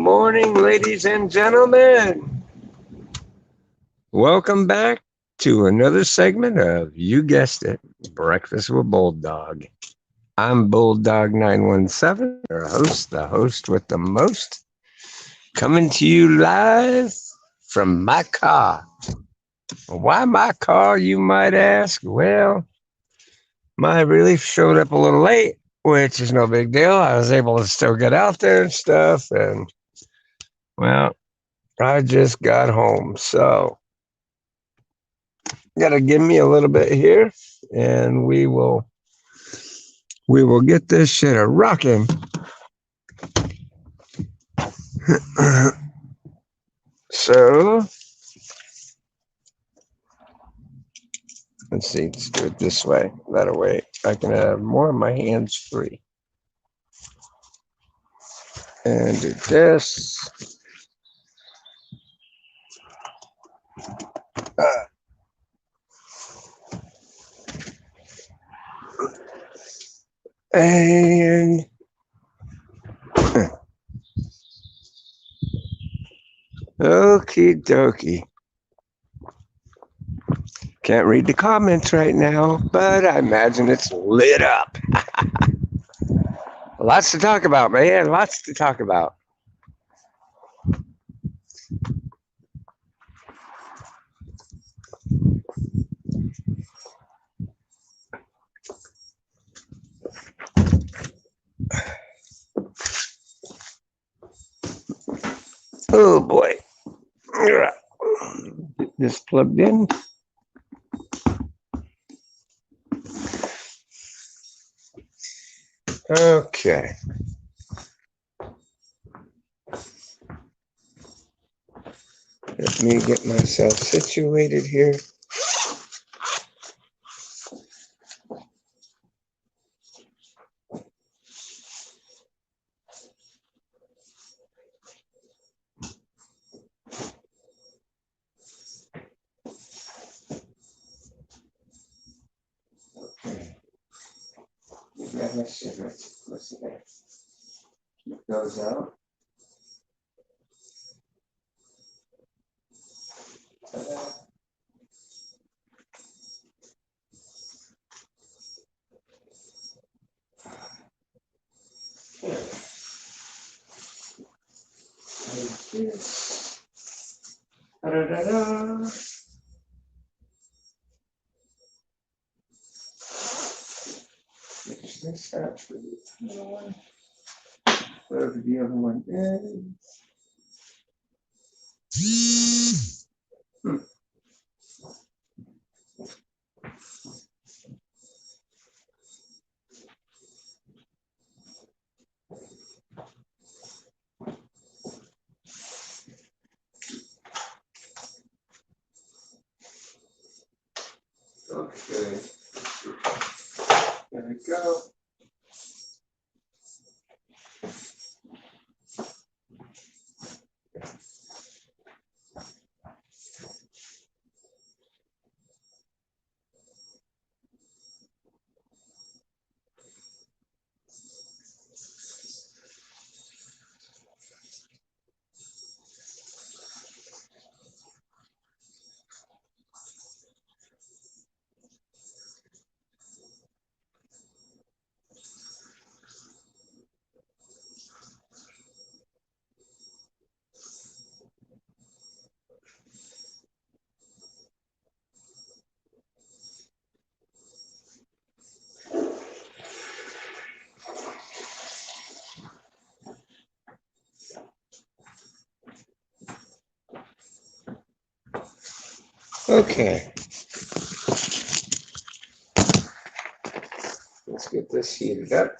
morning, ladies and gentlemen. Welcome back to another segment of, you guessed it, Breakfast with Bulldog. I'm Bulldog 917, your host, the host with the most, coming to you live from my car. Why my car, you might ask? Well, my relief showed up a little late, which is no big deal. I was able to still get out there and stuff, and well, I just got home, so gotta give me a little bit here, and we will get this shit a rocking. So let's see, let's do it this way. That way I can have more of my hands free. And do this. And okie dokie. Can't read the comments right now, but I imagine it's lit up. Lots to talk about, man. Lots to talk about. Oh boy. Get this plugged in. Okay. Let me get myself situated here. Grab my cigarettes. Listen there. Keep those out. Ta-da. Da-da-da-da. Finish this out for the other one. Whatever the other one is. Okay. There we go. Okay. Let's get this heated up.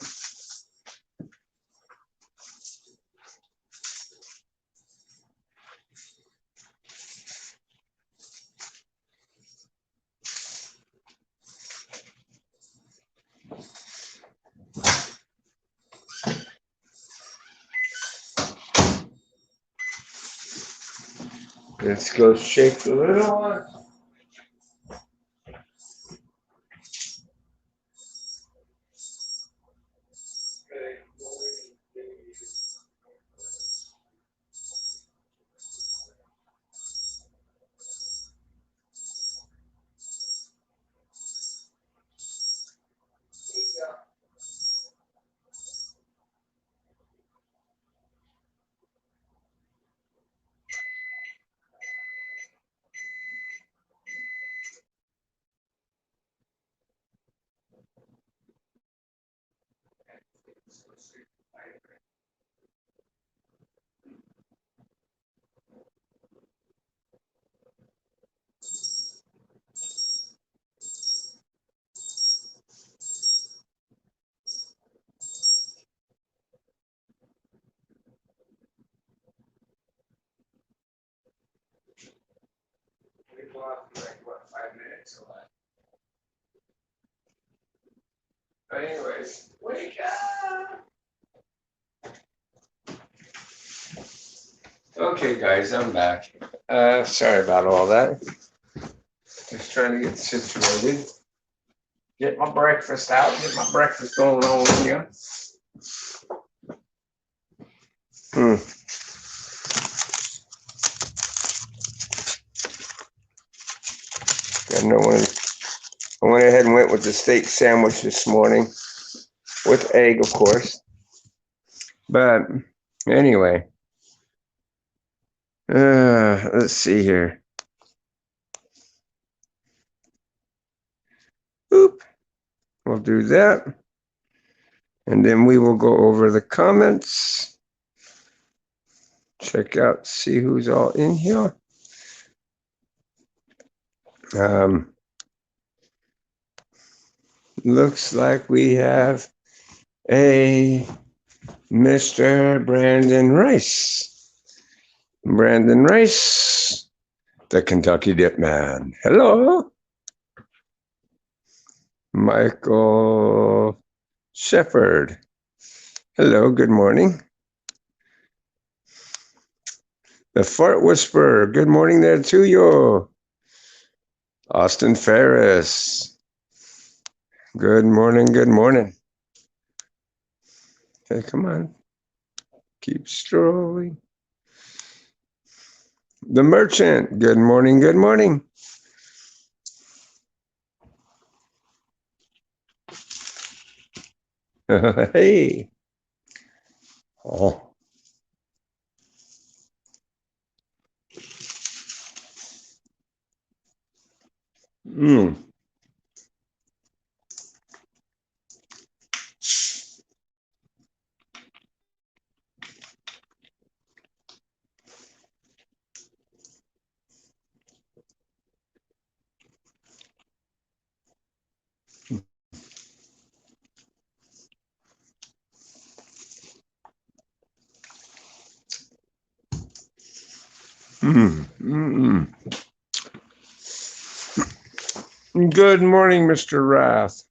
Let's go shake the little one. Like what, 5 minutes or what? But anyways, wake up! Okay, guys, I'm back. Sorry about all that. Just trying to get situated. Get my breakfast out. Get my breakfast going on here. I know I went ahead and went with the steak sandwich this morning with egg, of course. But anyway, let's see here. Oop. We'll do that. And then we will go over the comments. Check out, see who's all in here. Looks like we have a Mr. Brandon Rice. Brandon Rice, the Kentucky Dip Man. Hello. Michael Shepard. Hello, good morning. The Fart Whisperer. Good morning there to you. Austin Ferris. Good morning, good morning. Okay, come on. Keep strolling. The Merchant. Good morning, good morning. Hey. Oh. Mm. Mm. Good morning, Mr. Rath.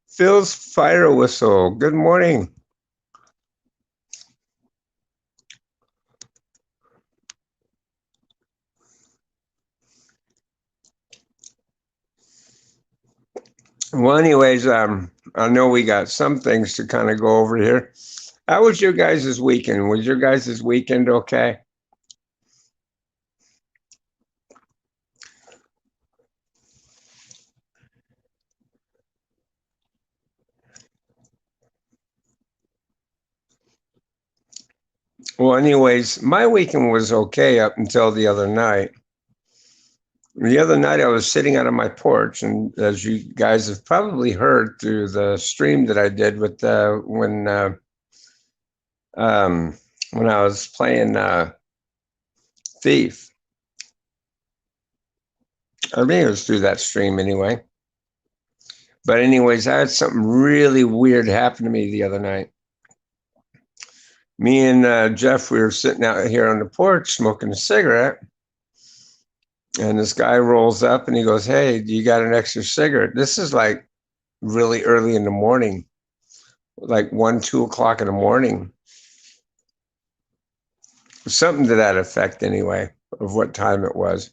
Phil's Fire Whistle. Good morning. Well, anyways, I know we got some things to kind of go over here. How was your guys' weekend? Was your guys' weekend okay? Well, anyways, my weekend was okay up until the other night. The other night I was sitting out on my porch, and as you guys have probably heard through the stream that I did with when I was playing Thief. I think it was through that stream anyway. But anyways, I had something really weird happen to me the other night. Me and Jeff, we were sitting out here on the porch smoking a cigarette. And this guy rolls up and he goes, "Hey, do you got an extra cigarette?" This is like really early in the morning, like 1, 2 o'clock in the morning. Something to that effect anyway, of what time it was.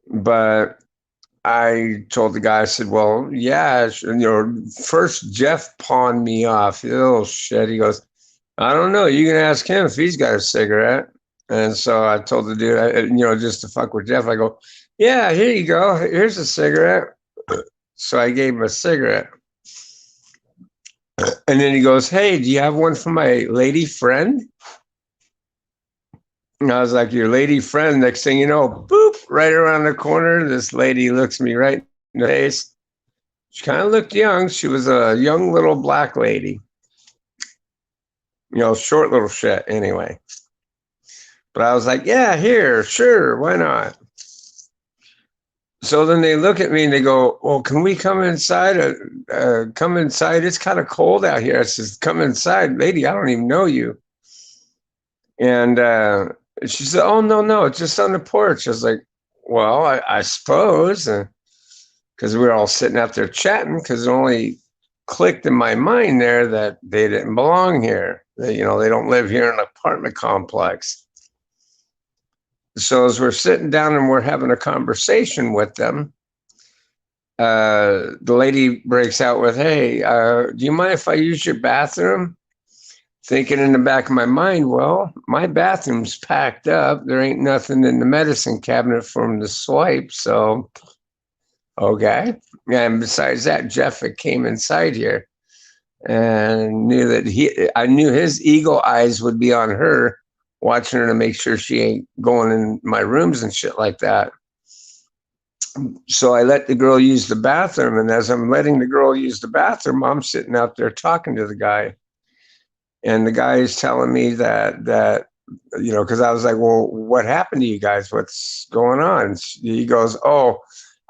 But I told the guy, I said, "Well, yeah, first Jeff pawned me off. Oh shit." He goes, "I don't know. You can ask him if he's got a cigarette." And so I told the dude, just to fuck with Jeff, I go, "Yeah, here you go. Here's a cigarette." So I gave him a cigarette. And then he goes, "Hey, do you have one for my lady friend?" And I was like, your lady friend. Next thing you know, boop, right around the corner, this lady looks me right in the face. She kind of looked young. She was a young little black lady, short little shit anyway. But I was like, yeah, here, sure, why not? So then they look at me and they go, well, can we come inside? Come inside. It's kind of cold out here. I says, come inside, lady. I don't even know you. And she said, oh, no, no, it's just on the porch. I was like, well, I suppose. Because we were all sitting out there chatting, because it only clicked in my mind there that they didn't belong here. They don't live here in an apartment complex. So as we're sitting down and we're having a conversation with them, the lady breaks out with, hey, do you mind if I use your bathroom? Thinking in the back of my mind, well, my bathroom's packed up. There ain't nothing in the medicine cabinet for him to swipe. So, okay. And besides that, Jeff came inside here and knew that I knew his eagle eyes would be on her, watching her to make sure she ain't going in my rooms and shit like that. So I let the girl use the bathroom. And as I'm letting the girl use the bathroom, I'm sitting out there talking to the guy. And the guy is telling me that because I was like, well, what happened to you guys? What's going on? He goes, oh,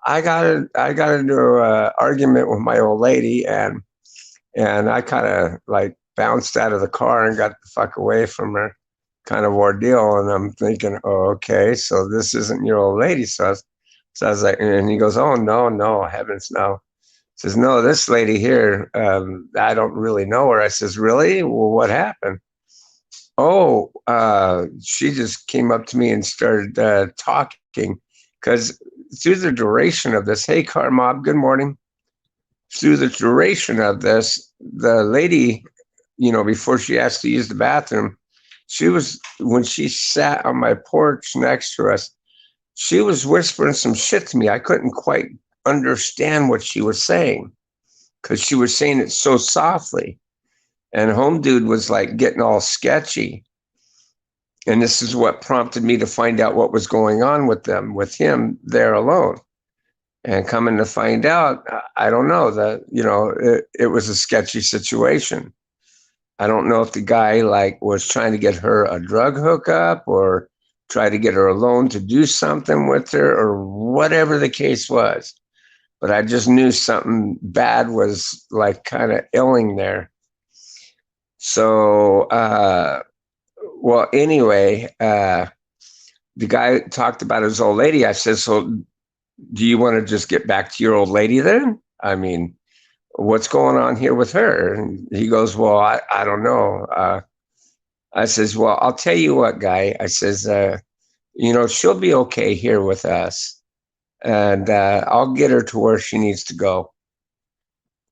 I got into an argument with my old lady, and I kind of like bounced out of the car and got the fuck away from her, kind of ordeal. And I'm thinking, oh, okay, so this isn't your old lady. So I was like, and he goes, oh, no, heavens no. Says, no, this lady here, I don't really know her. I says, really? Well, what happened? Oh, she just came up to me and started talking, because through the duration of this, hey, Car Mob, good morning. Through the duration of this, the lady, before she asked to use the bathroom, when she sat on my porch next to us, she was whispering some shit to me. I couldn't quite understand what she was saying, because she was saying it so softly. And home dude was like getting all sketchy. And this is what prompted me to find out what was going on with him there alone. And coming to find out, I don't know, that, it was a sketchy situation. I don't know if the guy like was trying to get her a drug hookup or try to get her a loan to do something with her, or whatever the case was. But I just knew something bad was like kind of illing there. So, well, anyway, the guy talked about his old lady. I said, so do you want to just get back to your old lady then? I mean, what's going on here with her? And he goes, well, I don't know. I says, well, I'll tell you what, guy. I says, she'll be okay here with us. And I'll get her to where she needs to go.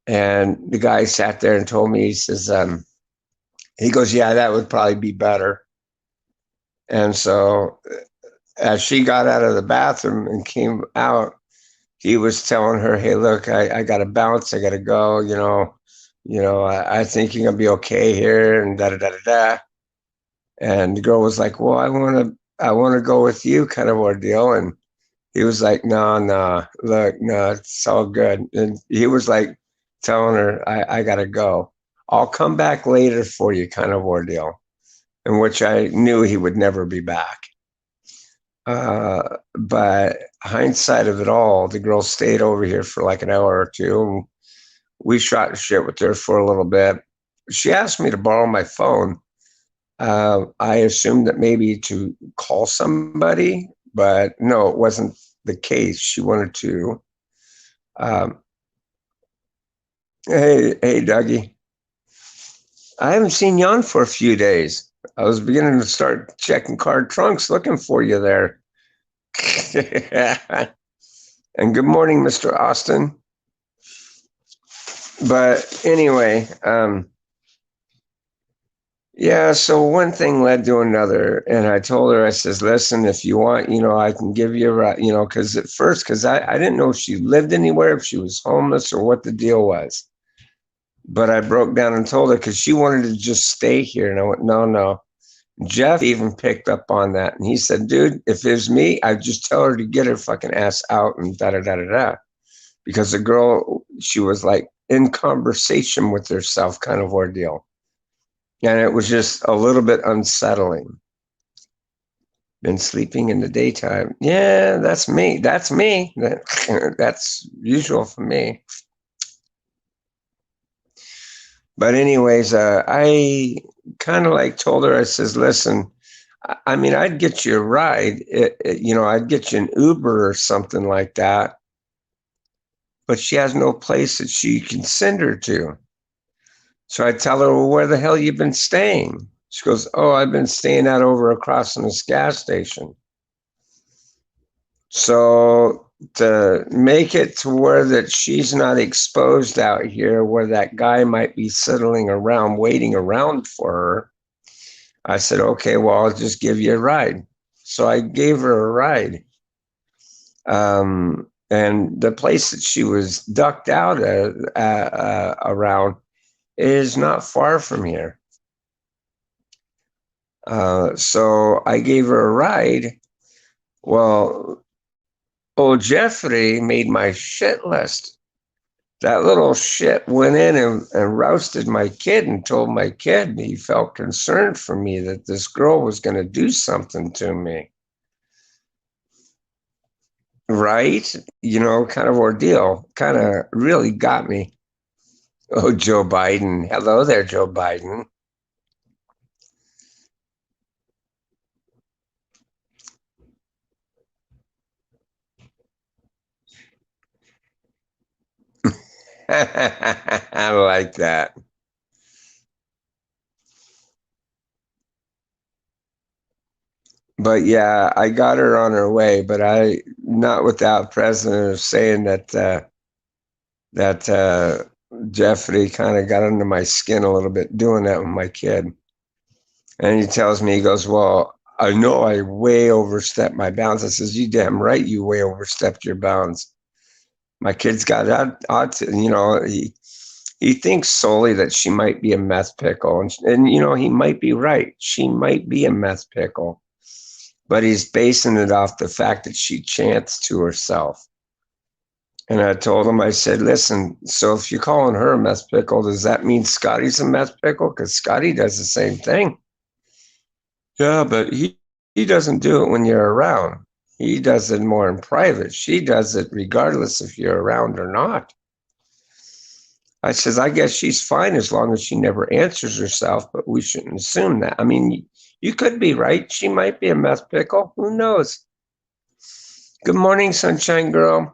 And the guy sat there and told me, he says, he goes, yeah, that would probably be better. And so as she got out of the bathroom and came out, he was telling her, hey, look, I got to bounce. I got to go, I think you're going to be okay here, and da-da-da-da-da. And the girl was like, well, I want to go with you, kind of ordeal. And he was like, no, look, no, it's all good. And he was like telling her, I got to go. I'll come back later for you, kind of ordeal, in which I knew he would never be back. But hindsight of it all, the girl stayed over here for like an hour or two. And we shot shit with her for a little bit. She asked me to borrow my phone. I assumed that maybe to call somebody, but no, it wasn't the case. She wanted to. Hey, Dougie. I haven't seen you on for a few days. I was beginning to start checking car trunks looking for you there. And good morning, Mr. Austin. But anyway, yeah, so one thing led to another. And I told her, I says, listen, if you want, I can give you a ride, because at first, because I didn't know if she lived anywhere, if she was homeless or what the deal was. But I broke down and told her, because she wanted to just stay here. And I went, no. Jeff even picked up on that, and he said, "Dude, if it was me, I'd just tell her to get her fucking ass out and da da da da da." Because the girl, she was like in conversation with herself, kind of ordeal, and it was just a little bit unsettling. Been sleeping in the daytime. Yeah, that's me. That's me. That's usual for me. But anyways, I kind of like told her, I says, listen, I mean, I'd get you a ride. I'd get you an Uber or something like that. But she has no place that she can send her to. So I tell her, well, where the hell you been staying? She goes, oh, I've been staying out over across from this gas station. So to make it to where that she's not exposed out here, where that guy might be settling around, waiting around for her, I said, okay, well, I'll just give you a ride. So I gave her a ride. And the place that she was ducked out around is not far from here. So I gave her a ride. Well, old Jeffrey made my shit list. That little shit went in and roasted my kid and told my kid he felt concerned for me that this girl was going to do something to me. Right? Kind of ordeal. Kind of really got me. Oh, Joe Biden. Hello there, Joe Biden. I like that. But yeah, I got her on her way, but I not without President saying that Jeffrey kind of got under my skin a little bit doing that with my kid. And he tells me, he goes, well, I know I way overstepped my bounds. I says, you damn right you way overstepped your bounds. My kid's got he thinks solely that she might be a meth pickle. And he might be right. She might be a meth pickle. But he's basing it off the fact that she chants to herself. And I told him, I said, listen, so if you're calling her a meth pickle, does that mean Scotty's a meth pickle? Because Scotty does the same thing. Yeah, but he doesn't do it when you're around. He does it more in private. She does it regardless if you're around or not. I says, I guess she's fine as long as she never answers herself, but we shouldn't assume that. I mean, you could be right. She might be a meth pickle. Who knows? Good morning, Sunshine Girl.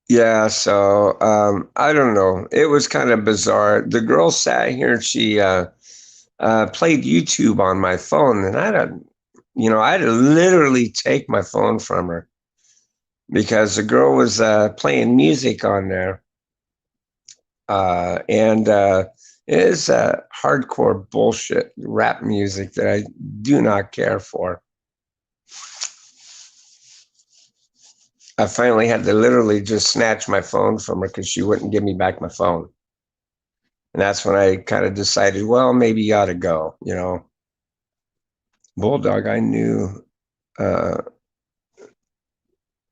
Yeah, so I don't know. It was kind of bizarre. The girl sat here and she played YouTube on my phone, and I had to literally take my phone from her because the girl was playing music on there, and it is hardcore bullshit rap music that I do not care for. I finally had to literally just snatch my phone from her because she wouldn't give me back my phone. And that's when I kind of decided, well, maybe you ought to go. Bulldog, I knew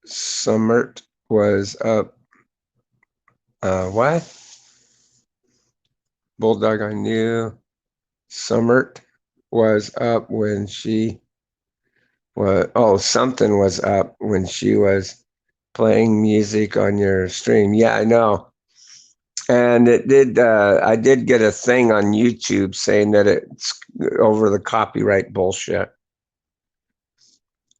Summert was up. What? Bulldog, I knew Summert was up when she was, oh, something was up when she was playing music on your stream. Yeah, I know. And it did, I did get a thing on YouTube saying that it's over the copyright bullshit.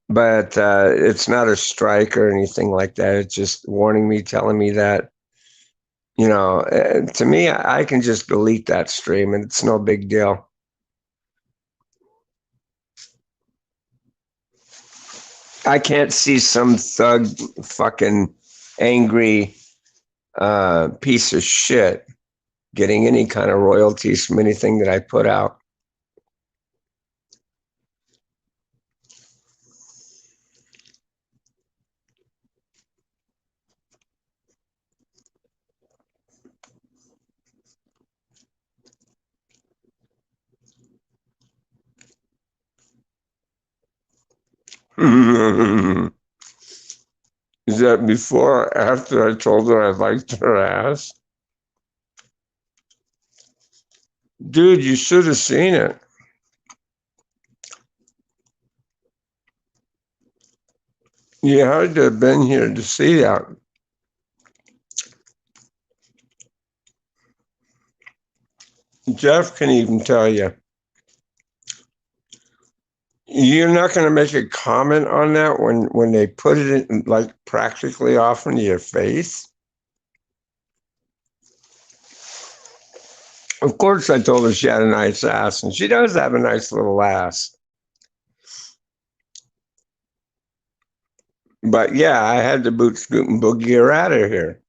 But it's not a strike or anything like that. It's just warning me, telling me that, to me, I can just delete that stream and it's no big deal. I can't see some thug fucking angry piece of shit getting any kind of royalties from anything that I put out. Is that before or after I told her I liked her ass? Dude, you should have seen it. You had to have been here to see that. Jeff can even tell you. You're not going to make a comment on that when they put it in, like practically off into your face. Of course, I told her she had a nice ass, and she does have a nice little ass. But yeah, I had to boot scoot and boogie her out of here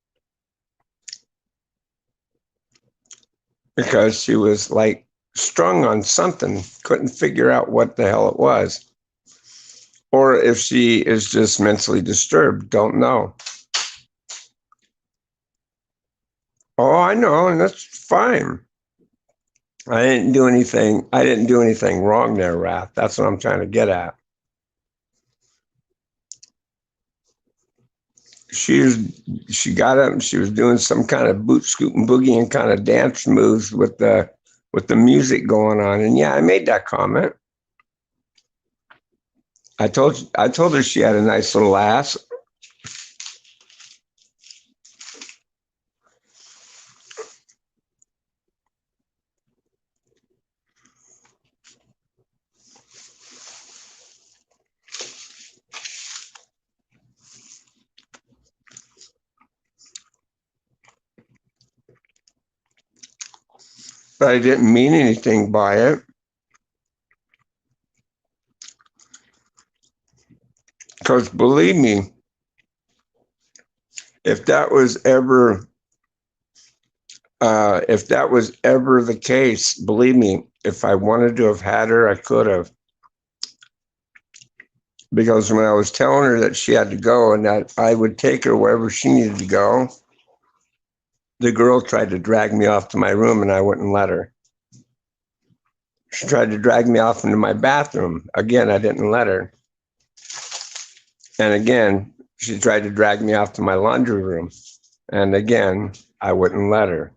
because she was like strung on something, couldn't figure out what the hell it was. Or if she is just mentally disturbed, don't know. Oh, I know, and that's fine. I didn't do anything. I didn't do anything wrong there, Wrath. That's what I'm trying to get at. She got up and she was doing some kind of boot scoot and boogie and kind of dance moves with the music going on. And yeah, I made that comment. I told her she had a nice little ass. But I didn't mean anything by it. Because believe me, if that was ever the case, believe me, if I wanted to have had her, I could have. Because when I was telling her that she had to go and that I would take her wherever she needed to go, the girl tried to drag me off to my room and I wouldn't let her. She tried to drag me off into my bathroom. Again, I didn't let her. And again, she tried to drag me off to my laundry room. And again, I wouldn't let her.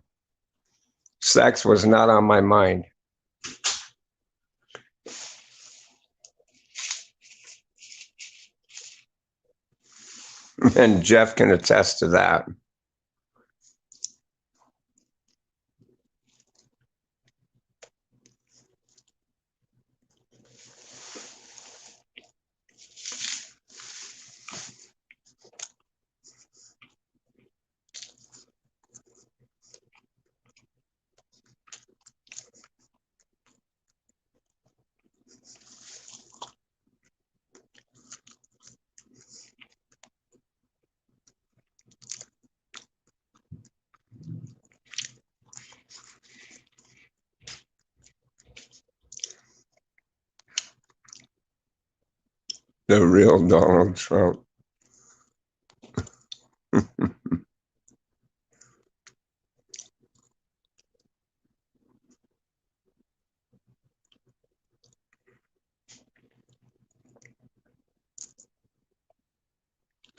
Sex was not on my mind. And Jeff can attest to that. The real Donald Trump.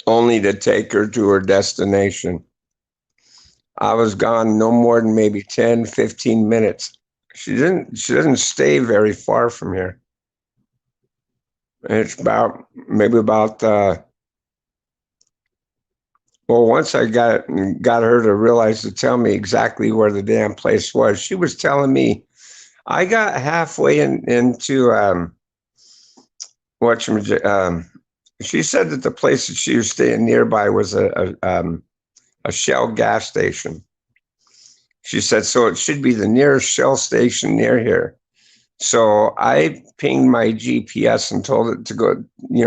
Only to take her to her destination. I was gone no more than maybe 10, 15 minutes. She doesn't stay very far from here. It's about well, once I got her to realize to tell me exactly where the damn place was. She was telling me I got halfway into what she said that the place that she was staying nearby was a Shell gas station. She said, so it should be the nearest Shell station near here. So I pinged my GPS and told it to go,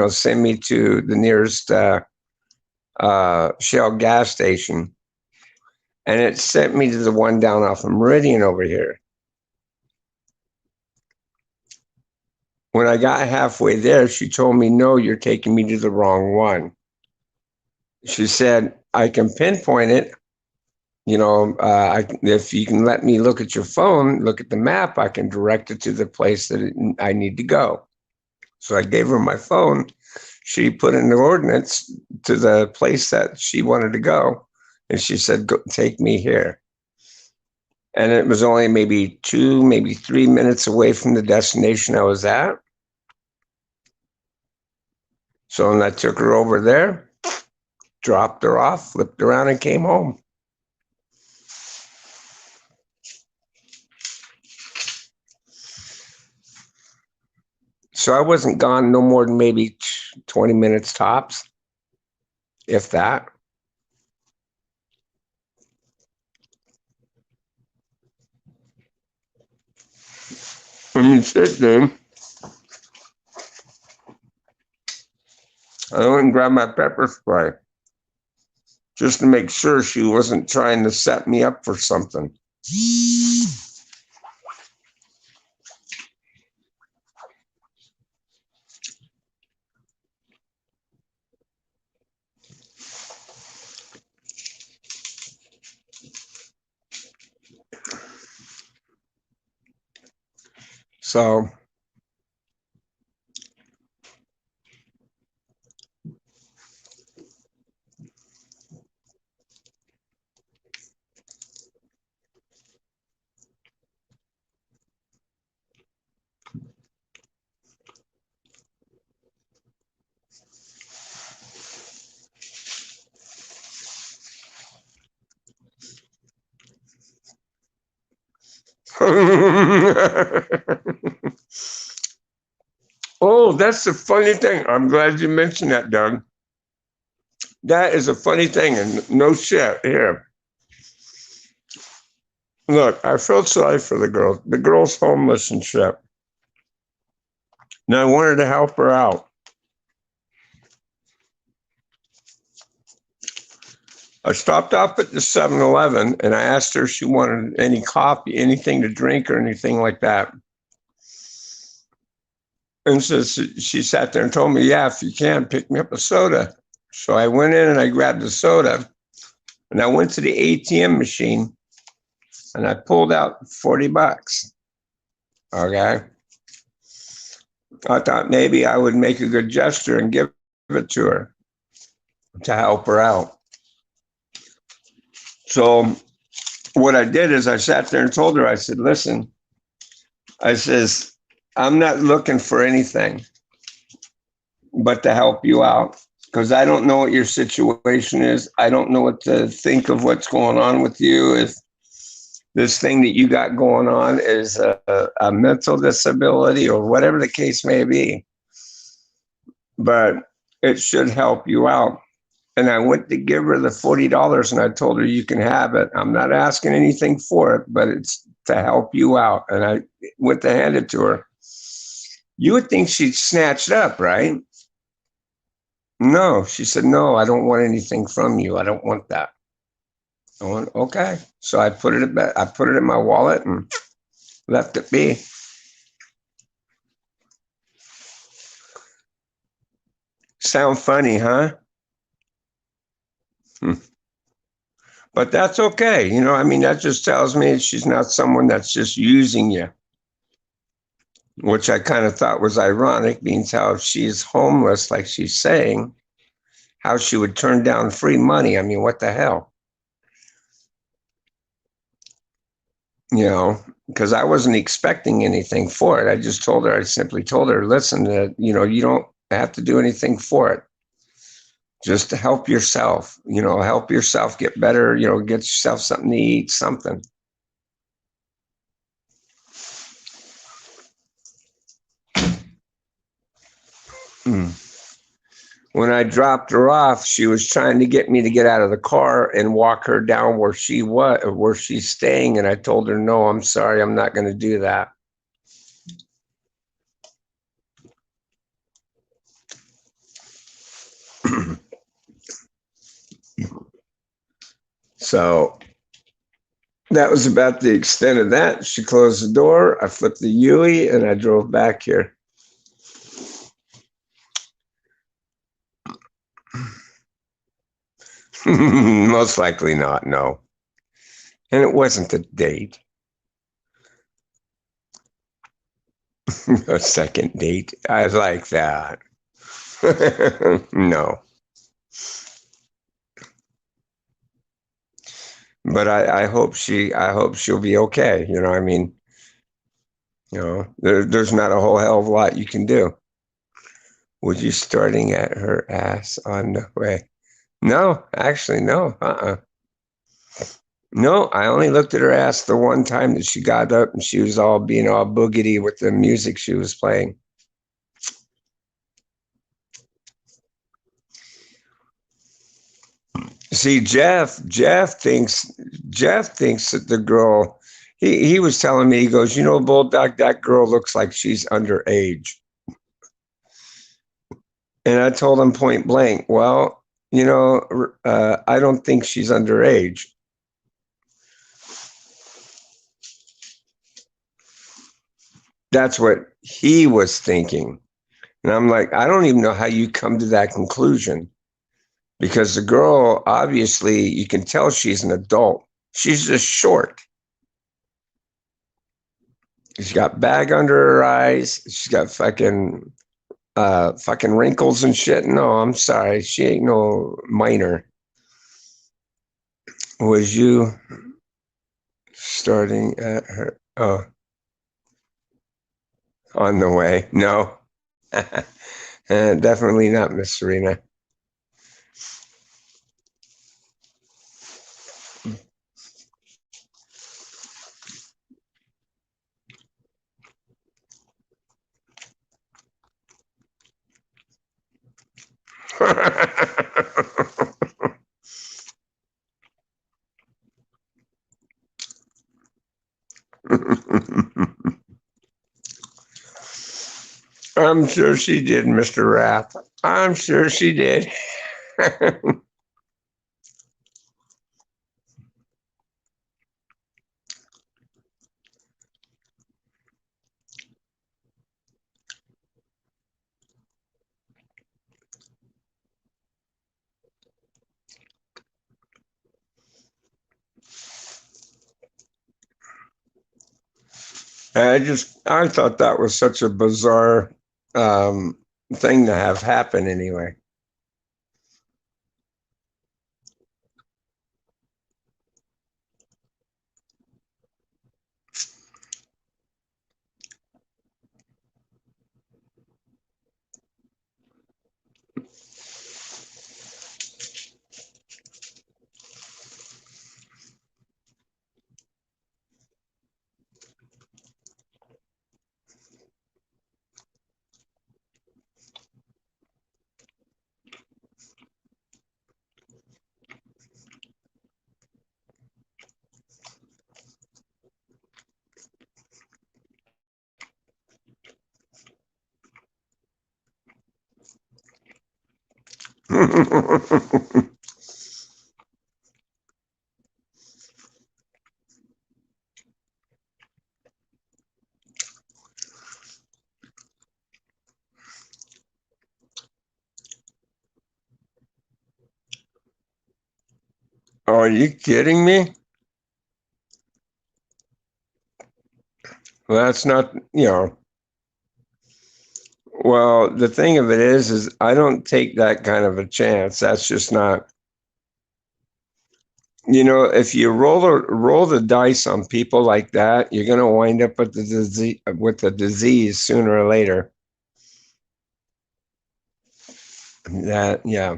send me to the nearest Shell gas station. And it sent me to the one down off of Meridian over here. When I got halfway there, she told me, no, you're taking me to the wrong one. She said, I can pinpoint it. If you can let me look at your phone, look at the map, I can direct it to the place that I need to go. So I gave her my phone she put in the ordinance to the place that she wanted to go. And she said, go, take me here. And it was only maybe 2, maybe 3 minutes away from the destination I was at. So I took her over there, dropped her off, flipped around, and came home. So I wasn't gone no more than maybe 20 minutes tops, if that. I mean, shit, dude. I went and grabbed my pepper spray just to make sure she wasn't trying to set me up for something. So oh, that's the funny thing. I'm glad you mentioned that, Doug. That is a funny thing, and no shit. Here, look, I felt sorry for the girl. The girl's homeless and shit. And I wanted to help her out. I stopped off at the 7-Eleven and I asked her if she wanted any coffee, anything to drink, or anything like that. And so she sat there and told me, yeah, if you can, pick me up a soda. So I went in and I grabbed the soda and I went to the ATM machine and I pulled out $40. Okay. I thought maybe I would make a good gesture and give it to her to help her out. So what I did is I sat there and told her, I said, listen, I says, I'm not looking for anything but to help you out because I don't know what your situation is. I don't know what to think of what's going on with you. If this thing that you got going on is a mental disability or whatever the case may be, but it should help you out. And I went to give her the $40 and I told her, you can have it. I'm not asking anything for it, but it's to help you out. And I went to hand it to her. You would think she'd snatch it up, right? No, she said, no, I don't want anything from you. I don't want that. I went, okay. So I put it back. I put it in my wallet and left it be. Sound funny, huh? But that's okay. You know, I mean, that just tells me she's not someone that's just using you, which I kind of thought was ironic, means how if she's homeless, like she's saying, how she would turn down free money. I mean, what the hell? You know, because I wasn't expecting anything for it. I just told her, I simply told her, listen, you know, you don't have to do anything for it. Just to help yourself, you know, help yourself get better, you know, get yourself something to eat, something. When I dropped her off, she was trying to get me to get out of the car and walk her down where where she's staying. And I told her, no, I'm sorry, I'm not going to do that. So that was about the extent of that. She closed the door. I flipped the Yui and I drove back here. Most likely not, no. And it wasn't a date. A second date. I like that. No, but I hope she'll be okay. I mean, there's not a whole hell of a lot you can do. Was you starting at her ass on the way? No, actually, no. No, I only looked at her ass the one time that she got up and she was all being all boogity with the music she was playing. See, Jeff thinks that the girl. He was telling me, he goes, Bulldog, that girl looks like she's underage. And I told him point blank, well, I don't think she's underage. That's what he was thinking. And I'm like, I don't even know how you come to that conclusion, because the girl, obviously, you can tell she's an adult. She's just short. She's got bag under her eyes. She's got fucking wrinkles and shit. No, I'm sorry. She ain't no minor. Was you starting at her? Oh, on the way. No. Definitely not, Miss Serena. I'm sure she did, Mr. Rath. I'm sure she did. I thought that was such a bizarre um, thing to have happen anyway. Are you kidding me? Well, that's not, well, the thing of it is I don't take that kind of a chance. That's just not, if you roll the dice on people like that, you're going to wind up with the disease sooner or later. That, yeah.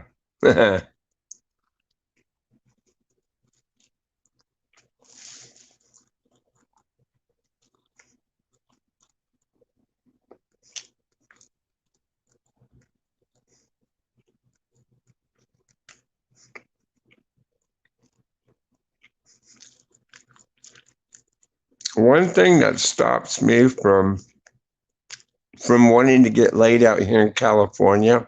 One thing that stops me from wanting to get laid out here in California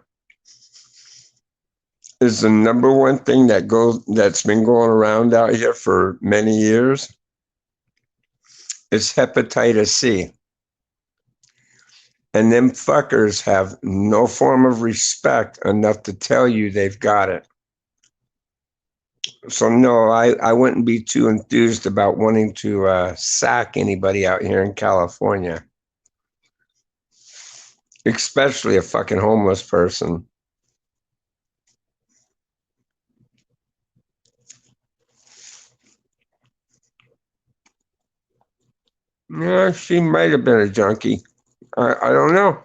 is the number one thing that's been going around out here for many years is hepatitis C. And them fuckers have no form of respect enough to tell you they've got it. So no, I wouldn't be too enthused about wanting to sack anybody out here in California. especially a fucking homeless person. Yeah, she might have been a junkie. I don't know.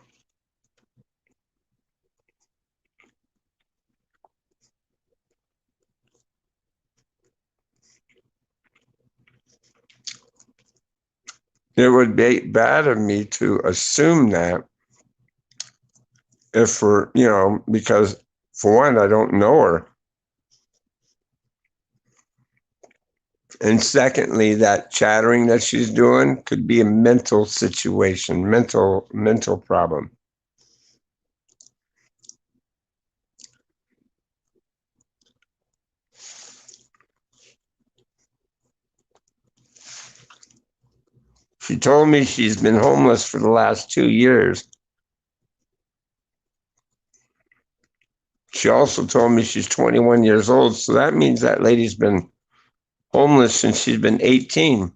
It would be bad of me to assume that if for because for one, I don't know her. And secondly, that chattering that she's doing could be a mental situation, mental problem. She told me she's been homeless for the last 2 years. She also told me she's 21 years old, so that means that lady's been homeless since she's been 18.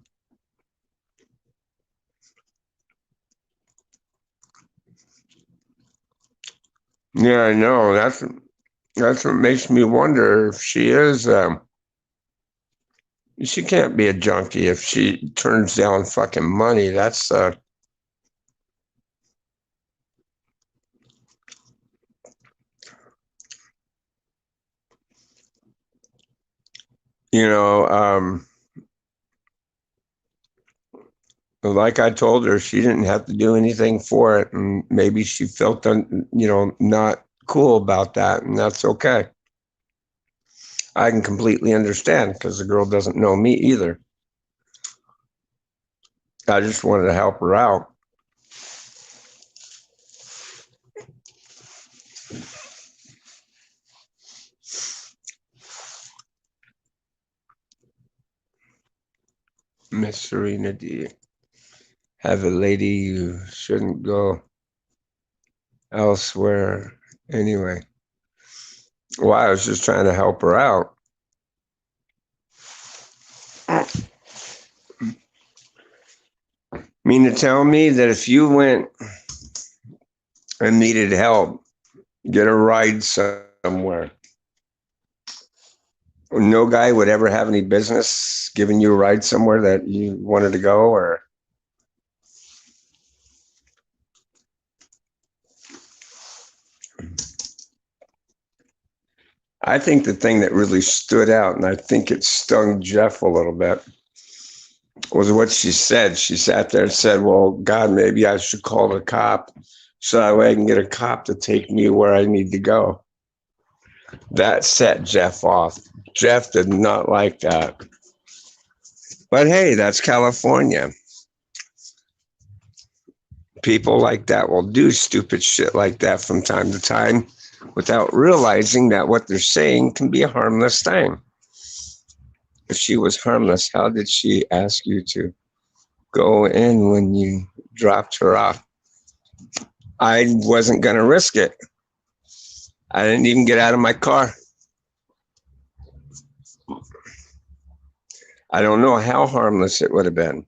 Yeah, I know. That's what makes me wonder if she is. She can't be a junkie if she turns down fucking money. That's you know, like I told her, she didn't have to do anything for it, and maybe she felt not cool about that, and that's okay. I can completely understand because the girl doesn't know me either. I just wanted to help her out. Miss Serena D. Have a lady you shouldn't go elsewhere. Anyway, well, I was just trying to help her out. Mean to tell me that if you went and needed help, get a ride somewhere, no guy would ever have any business giving you a ride somewhere that you wanted to go? Or I think the thing that really stood out, and I think it stung Jeff a little bit, was what she said. She sat there and said, well, God, maybe I should call the cop so that way I can get a cop to take me where I need to go. That set Jeff off. Jeff did not like that. But hey, that's California. People like that will do stupid shit like that from time to time without realizing that what they're saying can be a harmless thing. If she was harmless, how did she ask you to go in when you dropped her off? I wasn't going to risk it. I didn't even get out of my car. I don't know how harmless it would have been.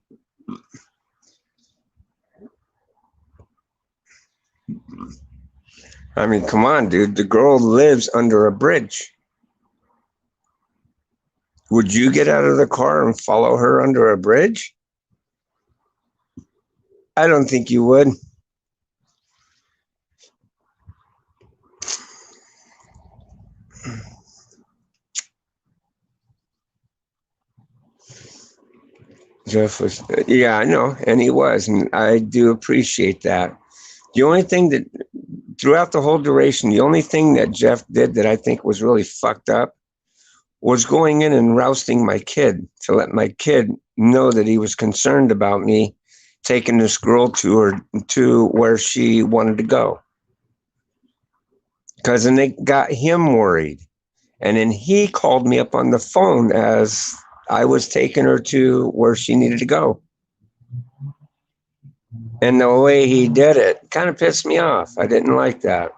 I mean, come on, dude. The girl lives under a bridge. Would you get out of the car and follow her under a bridge? I don't think you would. Jeff was, yeah, I know, and he was, and I do appreciate that. The only thing that, throughout the whole duration, the only thing that Jeff did that I think was really fucked up was going in and rousting my kid to let my kid know that he was concerned about me taking this girl to where she wanted to go. Because then they got him worried. And then he called me up on the phone as I was taking her to where she needed to go. And the way he did it kind of pissed me off. I didn't like that.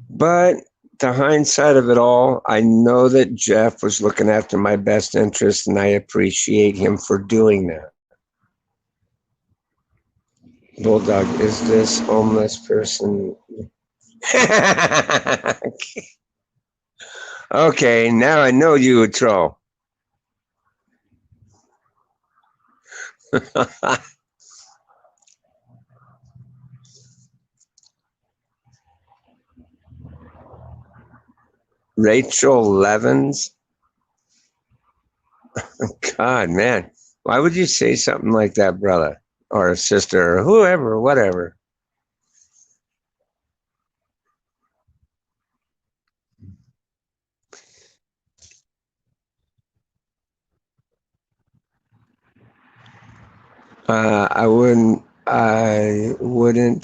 But the hindsight of it all, I know that Jeff was looking after my best interest, and I appreciate him for doing that. Bulldog, is this homeless person? Okay, now I know you a troll. Rachel Levins? God, man. Why would you say something like that, brother? Or sister, or whoever, whatever. I wouldn't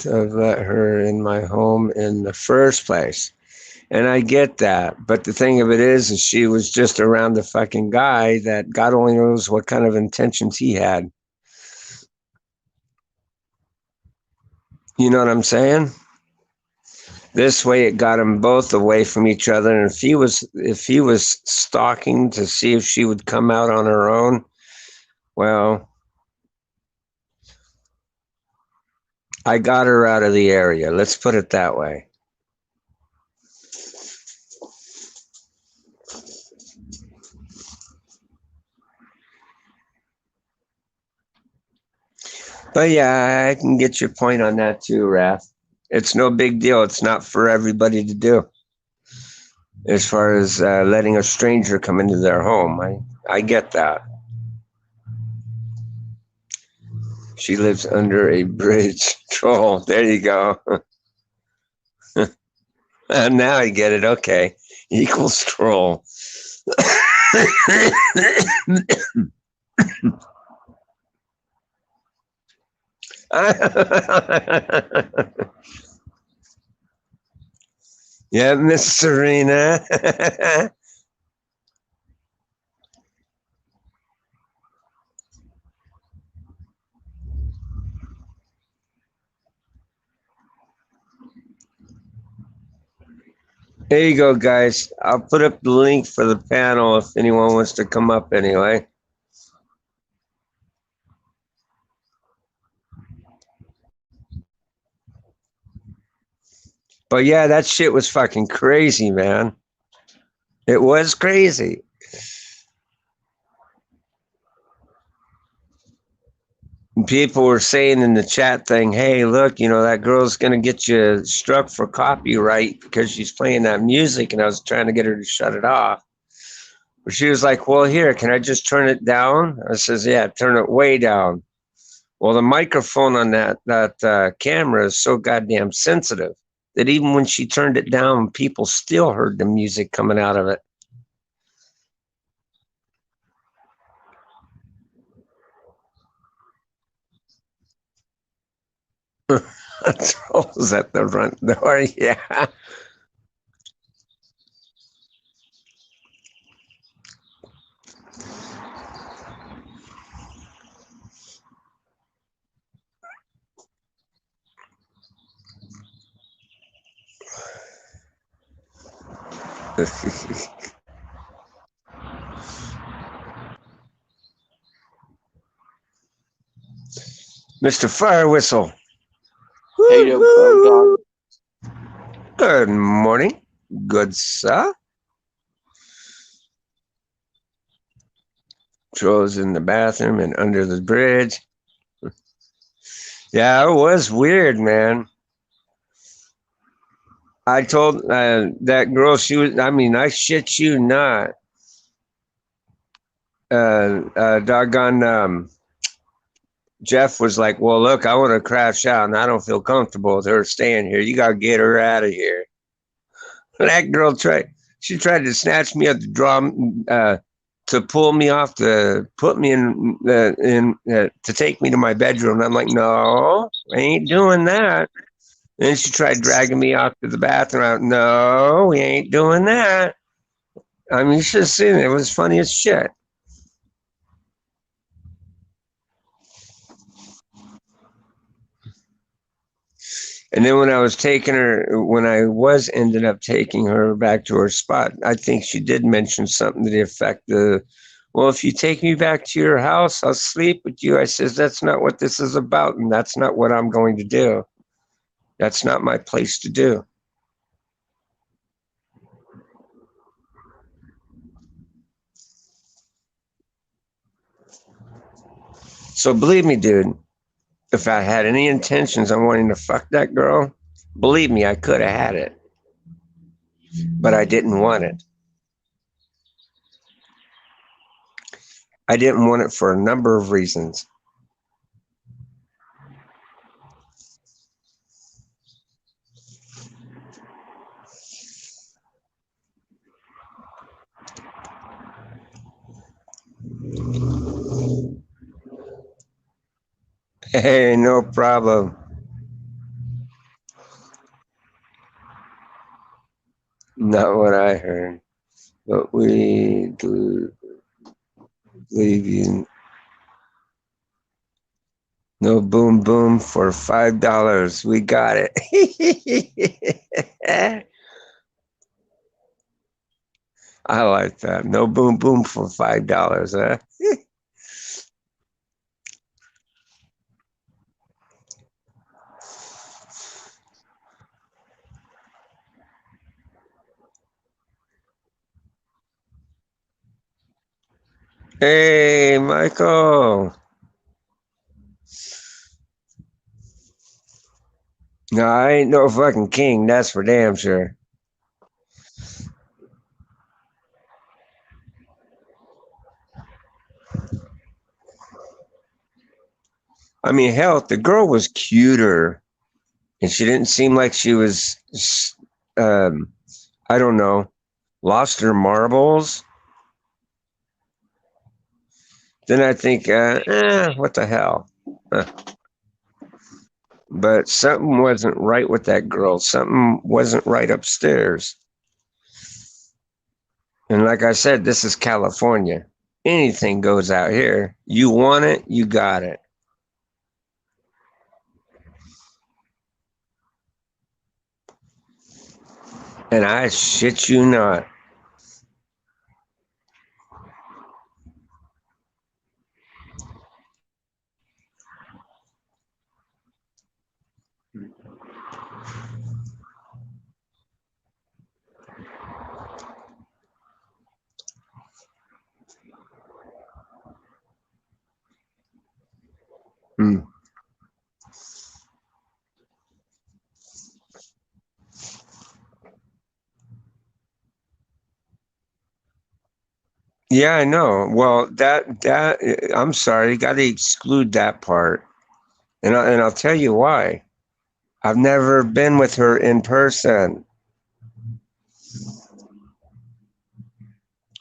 have let her in my home in the first place. And I get that. But the thing of it is she was just around the fucking guy that God only knows what kind of intentions he had. You know what I'm saying? This way it got them both away from each other. And if he was stalking to see if she would come out on her own, well, I got her out of the area. Let's put it that way. But yeah, I can get your point on that too, Raph. It's no big deal. It's not for everybody to do. As far as letting a stranger come into their home, I get that. She lives under a bridge. Troll. There you go. Now I get it. Okay. Equals troll. Yeah, Miss Serena. There you go, guys. I'll put up the link for the panel if anyone wants to come up anyway. But yeah, that shit was fucking crazy, man. It was crazy. People were saying in the chat thing, hey, look, that girl's going to get you struck for copyright because she's playing that music. And I was trying to get her to shut it off. But she was like, well, here, can I just turn it down? I says, yeah, turn it way down. Well, the microphone on that camera is so goddamn sensitive that even when she turned it down, people still heard the music coming out of it. Trolls at the front door, yeah. Mr. Fire Whistle. Hey, bulldog. Good morning, good sir. Trolls in the bathroom and under the bridge. Yeah, it was weird, man. I told that girl, I shit you not. Doggone Jeff was like, well, look, I want to crash out and I don't feel comfortable with her staying here. You got to get her out of here. That girl tried to snatch me at the drum, to pull me off, to put me to take me to my bedroom. I'm like, no, I ain't doing that. Then she tried dragging me off to the bathroom. No, we ain't doing that. I mean, you should have seen it. It was funny as shit. And then when I was ended up taking her back to her spot, I think she did mention something to the effect of, well, if you take me back to your house, I'll sleep with you. I says, that's not what this is about, and that's not what I'm going to do. That's not my place to do. So believe me, dude, if I had any intentions on wanting to fuck that girl, believe me, I could have had it. But I didn't want it. I didn't want it for a number of reasons. Hey, no problem. Not what I heard. But we believe you. No boom boom for $5. We got it. I like that. No boom boom for $5, huh? Hey, Michael. No, I ain't no fucking king. That's for damn sure. I mean, hell, the girl was cuter, and she didn't seem like she was, um, I don't know, lost her marbles. Then I think, what the hell? But something wasn't right with that girl. Something wasn't right upstairs. And like I said, this is California. Anything goes out here. You want it, you got it. And I shit you not. Hmm. Yeah, I know. Well, that I'm sorry, you got to exclude that part, and I'll tell you why. I've never been with her in person.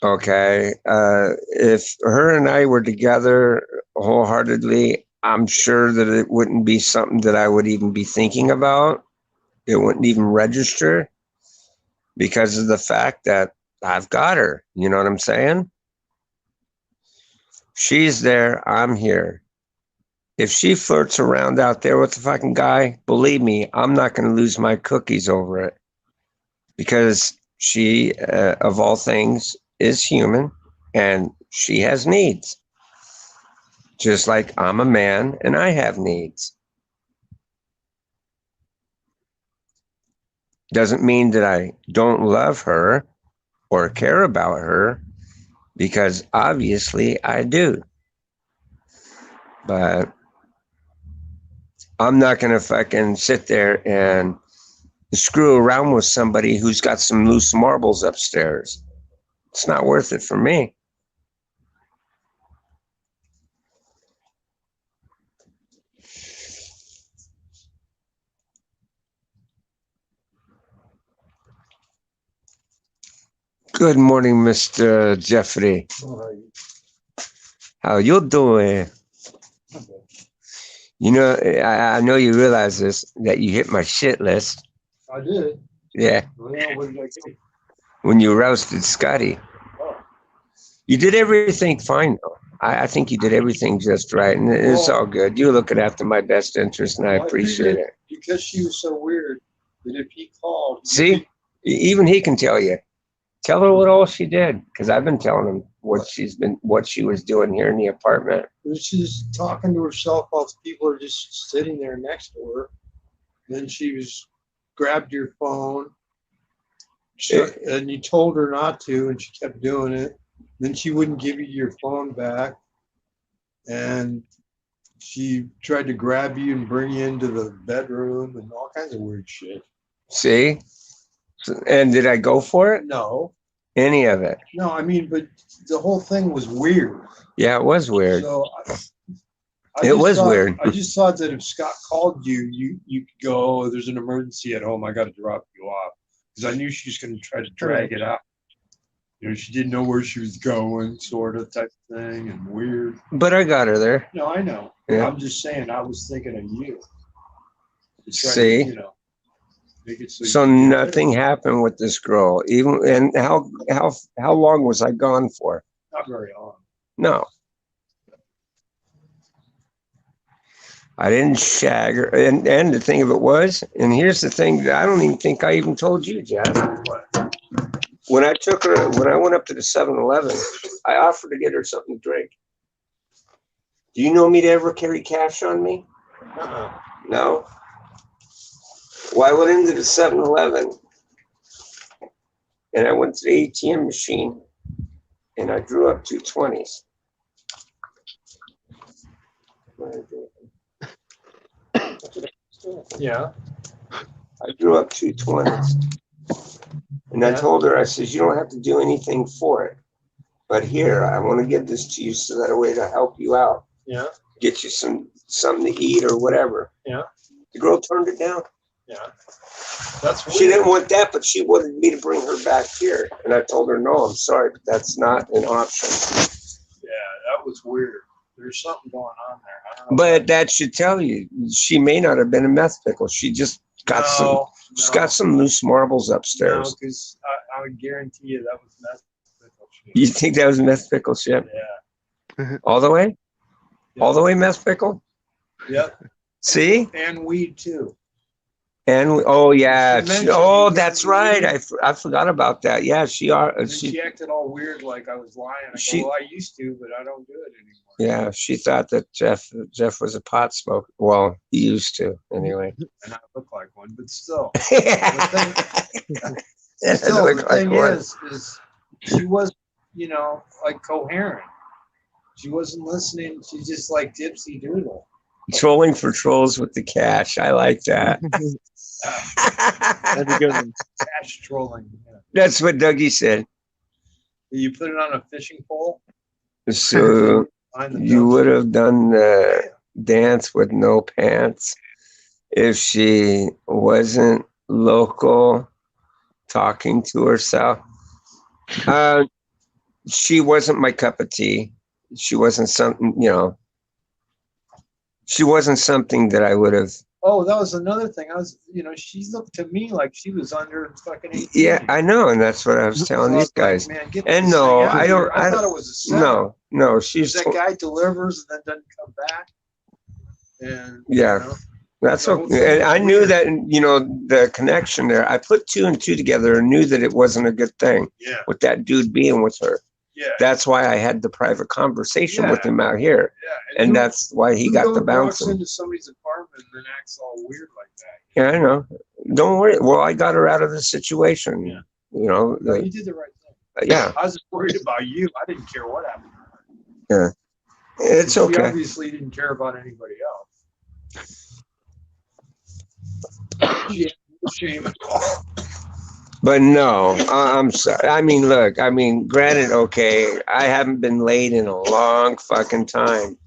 Okay, if her and I were together wholeheartedly, I'm sure that it wouldn't be something that I would even be thinking about. It wouldn't even register because of the fact that I've got her. You know what I'm saying? She's there, I'm here. If she flirts around out there with the fucking guy, believe me, I'm not going to lose my cookies over it because she, of all things, is human and she has needs. Just like I'm a man and I have needs. Doesn't mean that I don't love her or care about her because obviously I do. But I'm not going to fucking sit there and screw around with somebody who's got some loose marbles upstairs. It's not worth it for me. Good morning, Mr. Jeffrey. How you doing? You know, I know you realize this, that you hit my shit list. I did. Yeah. Well, what did I do? When you roasted Scotty. You did everything fine, though. I think you did everything just right, and it's all good. You're looking after my best interest, and I appreciate it. because she was so weird that if he called, See, even he can tell you. Tell her what all she did, because I've been telling him what she was doing here in the apartment. she's talking to herself while people are just sitting there next to her. Then she was grabbed your phone, and you told her not to, and she kept doing it. Then she wouldn't give you your phone back, and she tried to grab you and bring you into the bedroom and all kinds of weird shit. See? And did I go for it? No, Any of it? no, I mean, but the whole thing was weird. Yeah, it was weird. So It was weird. I just thought that if Scott called you, you could go, oh, there's an emergency at home. I got to drop you off. Because I knew she was going to try to drag it out. You know, she didn't know where she was going, sort of type of thing, and weird. But I got her there. No, I know. Yeah. I'm just saying, I was thinking of you. See? You know, make it so nothing happened with this girl. Even and how long was I gone for? Not very long. No. I didn't shag her. And the thing of it was, and here's the thing that I don't even think I even told you, Jeff. What? When I went up to the 7-Eleven, I offered to get her something to drink. Do you know me to ever carry cash on me? Uh-uh. No. Well, I went into the 7-Eleven and I went to the ATM machine and I drew up 220s. Yeah. I drew up 220s. And I told her, I says, you don't have to do anything for it. But here, I want to give this to you so that a way to help you out. Yeah. Get you something to eat or whatever. Yeah. The girl turned it down. Yeah. That's weird. She didn't want that, but she wanted me to bring her back here. And I told her, no, I'm sorry, but that's not an option. Yeah, that was weird. There's something going on there. I don't know. But that should tell you, she may not have been a meth pickle. She just got some loose marbles upstairs. No, because I would guarantee you that was meth pickle shit. You think that was meth pickle shit? Yeah. All the way? Yeah. All the way meth pickle? Yep. See? And weed too. And oh yeah, mentioned that's right. I forgot about that. Yeah, she acted all weird, like I was lying. I go, well, I used to, but I don't do it anymore. Yeah, she thought that Jeff was a pot smoker. Well, he used to anyway. And I look like one, but still. The thing is she was, like coherent. She wasn't listening. She just like dipsy doodle. Trolling for trolls with the cash. I like that. That's a good one. Cash trolling. Yeah. That's what Dougie said. You put it on a fishing pole? So you would have done the dance with no pants if she wasn't local, talking to herself. She wasn't my cup of tea. She wasn't something, she wasn't something that I would have. Oh, that was another thing. She looked to me like she was under fucking 18. Yeah, I know, and that's what I was telling these guys. Like, man, and no, I don't. I thought it was a setup. No, she's that guy delivers and then doesn't come back. And yeah, that's okay. And I knew that, the connection there. I put 2 and 2 together and knew that it wasn't a good thing. Yeah. With that dude being with her. Yeah. That's why I had the private conversation with him out here. Yeah. And that's why he got the bouncing. Walks into somebody's apartment and then acts all weird like that. Yeah, I know. Don't worry. Well, I got her out of the situation. Yeah. You did the right thing. Yeah. I was worried about you. I didn't care what happened. Yeah. It's okay. She obviously didn't care about anybody else. She had no shame at all. But no, I'm sorry. I mean, look, granted, okay, I haven't been laid in a long fucking time,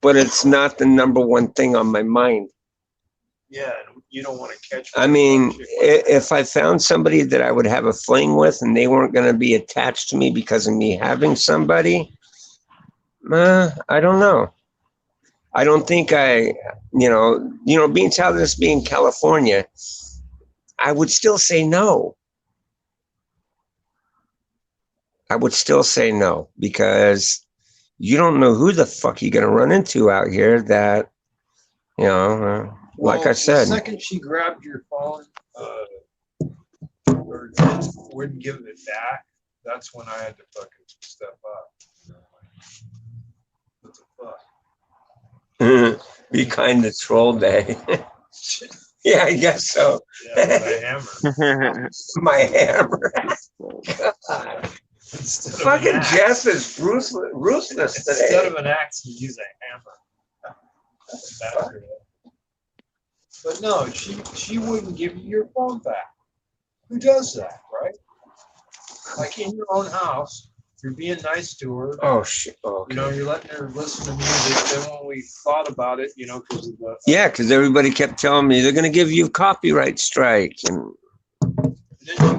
but it's not the number one thing on my mind. Yeah, you don't want to catch. I mean, if I found somebody that I would have a fling with and they weren't going to be attached to me because of me having somebody, I don't know. I don't think being telling this being California, I would still say no. I would still say no, because you don't know who the fuck you're going to run into out here that, like I the said, second she grabbed your phone, or wouldn't give it back, that's when I had to fucking step up. What the fuck? be kind to troll day. Yeah, I guess so. Yeah, with a hammer. My hammer. God. Instead of Fucking an axe. Jeff is ruthless Instead today. of an axe, you use a hammer. Bastard. But no, she wouldn't give you your phone back. Who does that, right? Like in your own house, you're being nice to her. Oh shit. Oh, okay. You know, you're letting her listen to music. Then when we thought about it, you know, because of the Yeah, because everybody kept telling me they're going to give you a copyright strike, and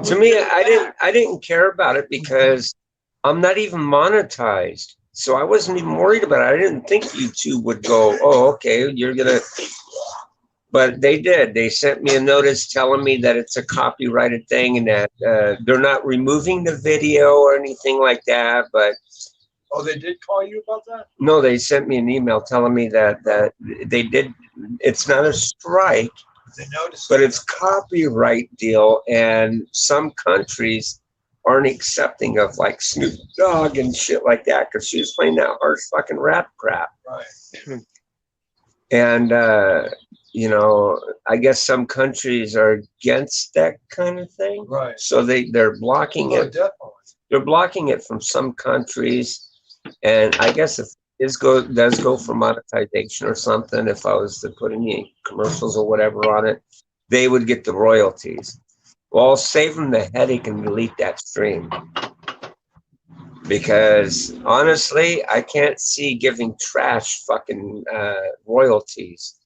to me, I didn't care about it because I'm not even monetized, so I wasn't even worried about it. I didn't think YouTube would go, oh, okay, you're gonna. But they did. They sent me a notice telling me that it's a copyrighted thing and that they're not removing the video or anything like that. But Oh, they did call you about that? no, they sent me an email telling me that they did. It's not a strike, They noticed. but it's copyright deal, and some countries aren't accepting of like Snoop Dogg and shit like that because she was playing that harsh fucking rap crap. Right. And you know, I guess some countries are against that kind of thing. Right. So they're blocking Oh, it. definitely. They're blocking it from some countries, and I guess if it does go for monetization or something, if I was to put any commercials or whatever on it, they would get the royalties. Well, I'll save them the headache and delete that stream. Because honestly, I can't see giving trash fucking royalties.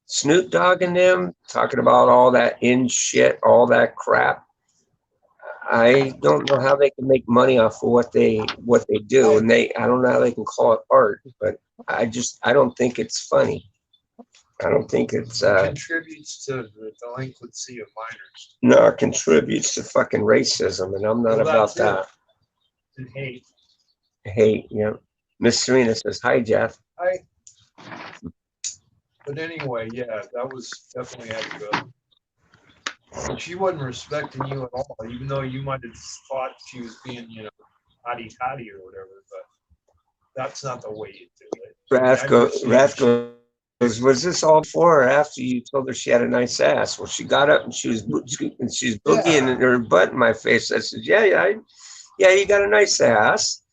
Snoop Dogg and them talking about all that in shit, all that crap. I don't know how they can make money off of what they do, and I don't know how they can call it art, but I don't think it's funny. I don't think it's contributes to the delinquency of minors. no, it contributes to fucking racism, and I'm not about that. And hate. Hate, yeah. Miss Serena says, "Hi, Jeff." Hi. But anyway, yeah, that was definitely had to go. She wasn't respecting you at all, even though you might have thought she was being, you know, hotty toddy or whatever. But that's not the way you do it. Rathko was this all before or after you told her she had a nice ass? Well, she got up and she was boogieing her butt in my face. I said, yeah, you got a nice ass.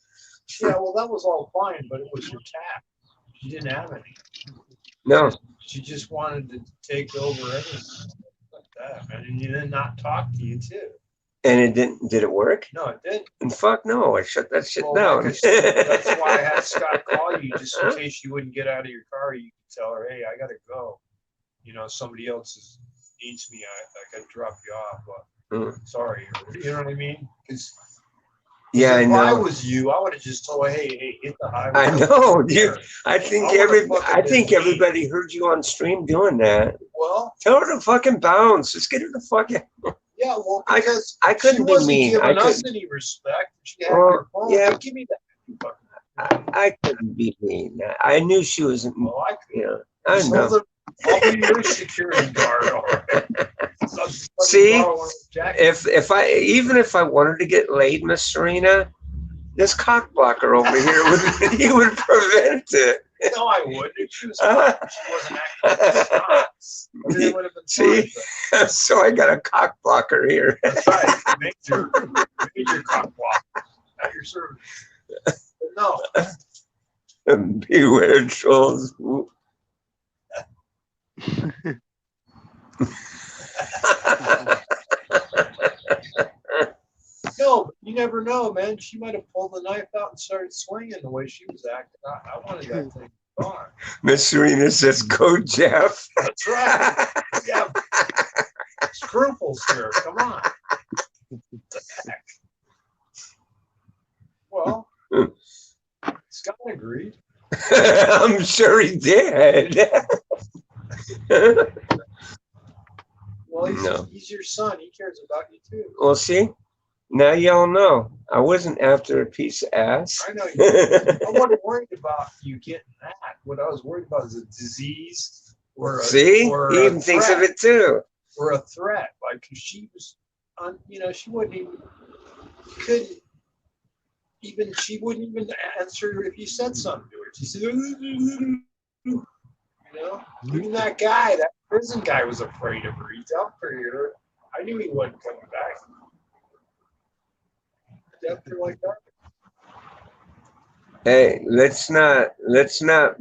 Yeah, well, that was all fine, but it was your tap. She didn't have any. No. She just wanted to take over everything like that, man. And then not talk to you, too. And it didn't, did it work? No, it didn't. And fuck no, I shut that shit Well, down. like that's why I had Scott call you, just in case you wouldn't get out of your car. You could tell her, hey, I got to go. You know, somebody else needs me. I got to drop you off, but sorry. You know what I mean? Because yeah, I if know. I was you, I would have just told her, hey, hit the highway. I know, dude. I think everybody heard you on stream doing that. Well, tell her to fucking bounce. Just get her to fucking. Yeah, well, because I couldn't be mean. She wasn't giving us any respect. She had your phone. Yeah, give me that. I couldn't be mean. I knew she was. Well, I could. You know, I know. I'll be your security guard. All right. See, if I wanted to get laid, Miss Serena, this cock blocker over here would prevent it. No, I wouldn't. If she was hot, she wasn't acting hot. Everything would have been fine. See, so I got a cock blocker here. That's right. Major cock blocker at your service. But no. Beware trolls. No, but you never know, man. She might have pulled the knife out and started swinging the way she was acting. I wanted that thing gone. Miss Serena says, "Go, Jeff." That's right. Yeah. Scruples here. Come on. Well, Scott agreed. I'm sure he did. Well, he's your son. He cares about you too. Well, see, now y'all know. I wasn't after a piece of ass. I know you. I wasn't worried about you getting that. What I was worried about is a disease See, or he even thinks of it too. Or a threat, like 'cause she was, she wouldn't even, couldn't even, she wouldn't even answer if you said something to her. She said, even that guy, that prison guy was afraid of her. He dumped her. I knew he wasn't coming back. Dumped her like that. Hey, let's not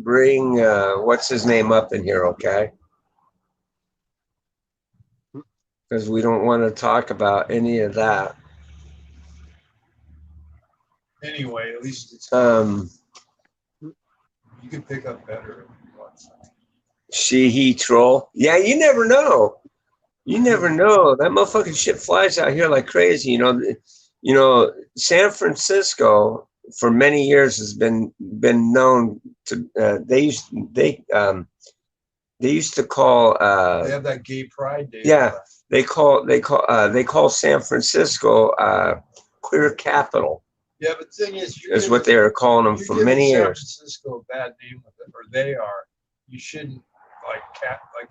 bring what's his name up in here, okay? Because we don't want to talk about any of that. Anyway, at least it's you can pick up better if you want. He troll. Yeah, you never know. You never know. That motherfucking shit flies out here like crazy. San Francisco for many years has been known to. They used to call. They have that gay pride day. Yeah, they call San Francisco queer capital. Yeah, but the thing is what they were calling them for many years. San Francisco a bad name with it, or they are. You shouldn't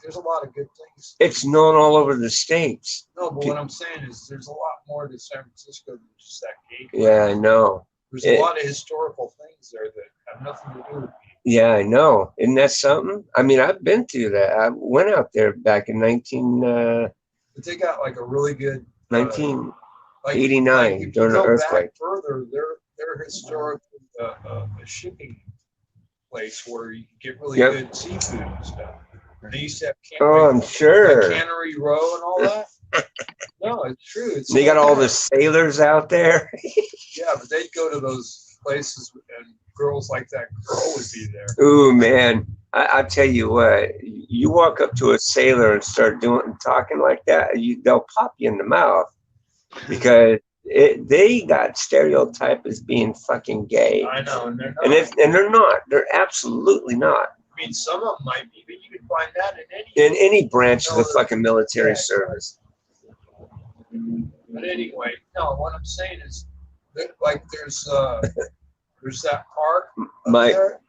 there's a lot of good things. It's known all over the states. No, but what I'm saying is there's a lot more to San Francisco than just that gay pride. Yeah, I know. There's a lot of historical things there that have nothing to do with me. Yeah, I know. Isn't that something? I mean, I've been to that. I went out there back in But they got like a really good 1989 during the earthquake. Back further, they're historically a shipping place where you can get really good seafood and stuff. They used to have I'm sure. Cannery Row and all that. No, it's true. They got all the sailors out there. Yeah, but they'd go to those places and girls like that girl would be there. Ooh, man. I tell you what, you walk up to a sailor and start talking like that, they'll pop you in the mouth because they got stereotyped as being fucking gay. I know, and they're not. And they're not. They're absolutely not. I mean, some of them might be, but you can find that in any branch of the fucking military service. But anyway, no. What I'm saying is, that, like, there's that park.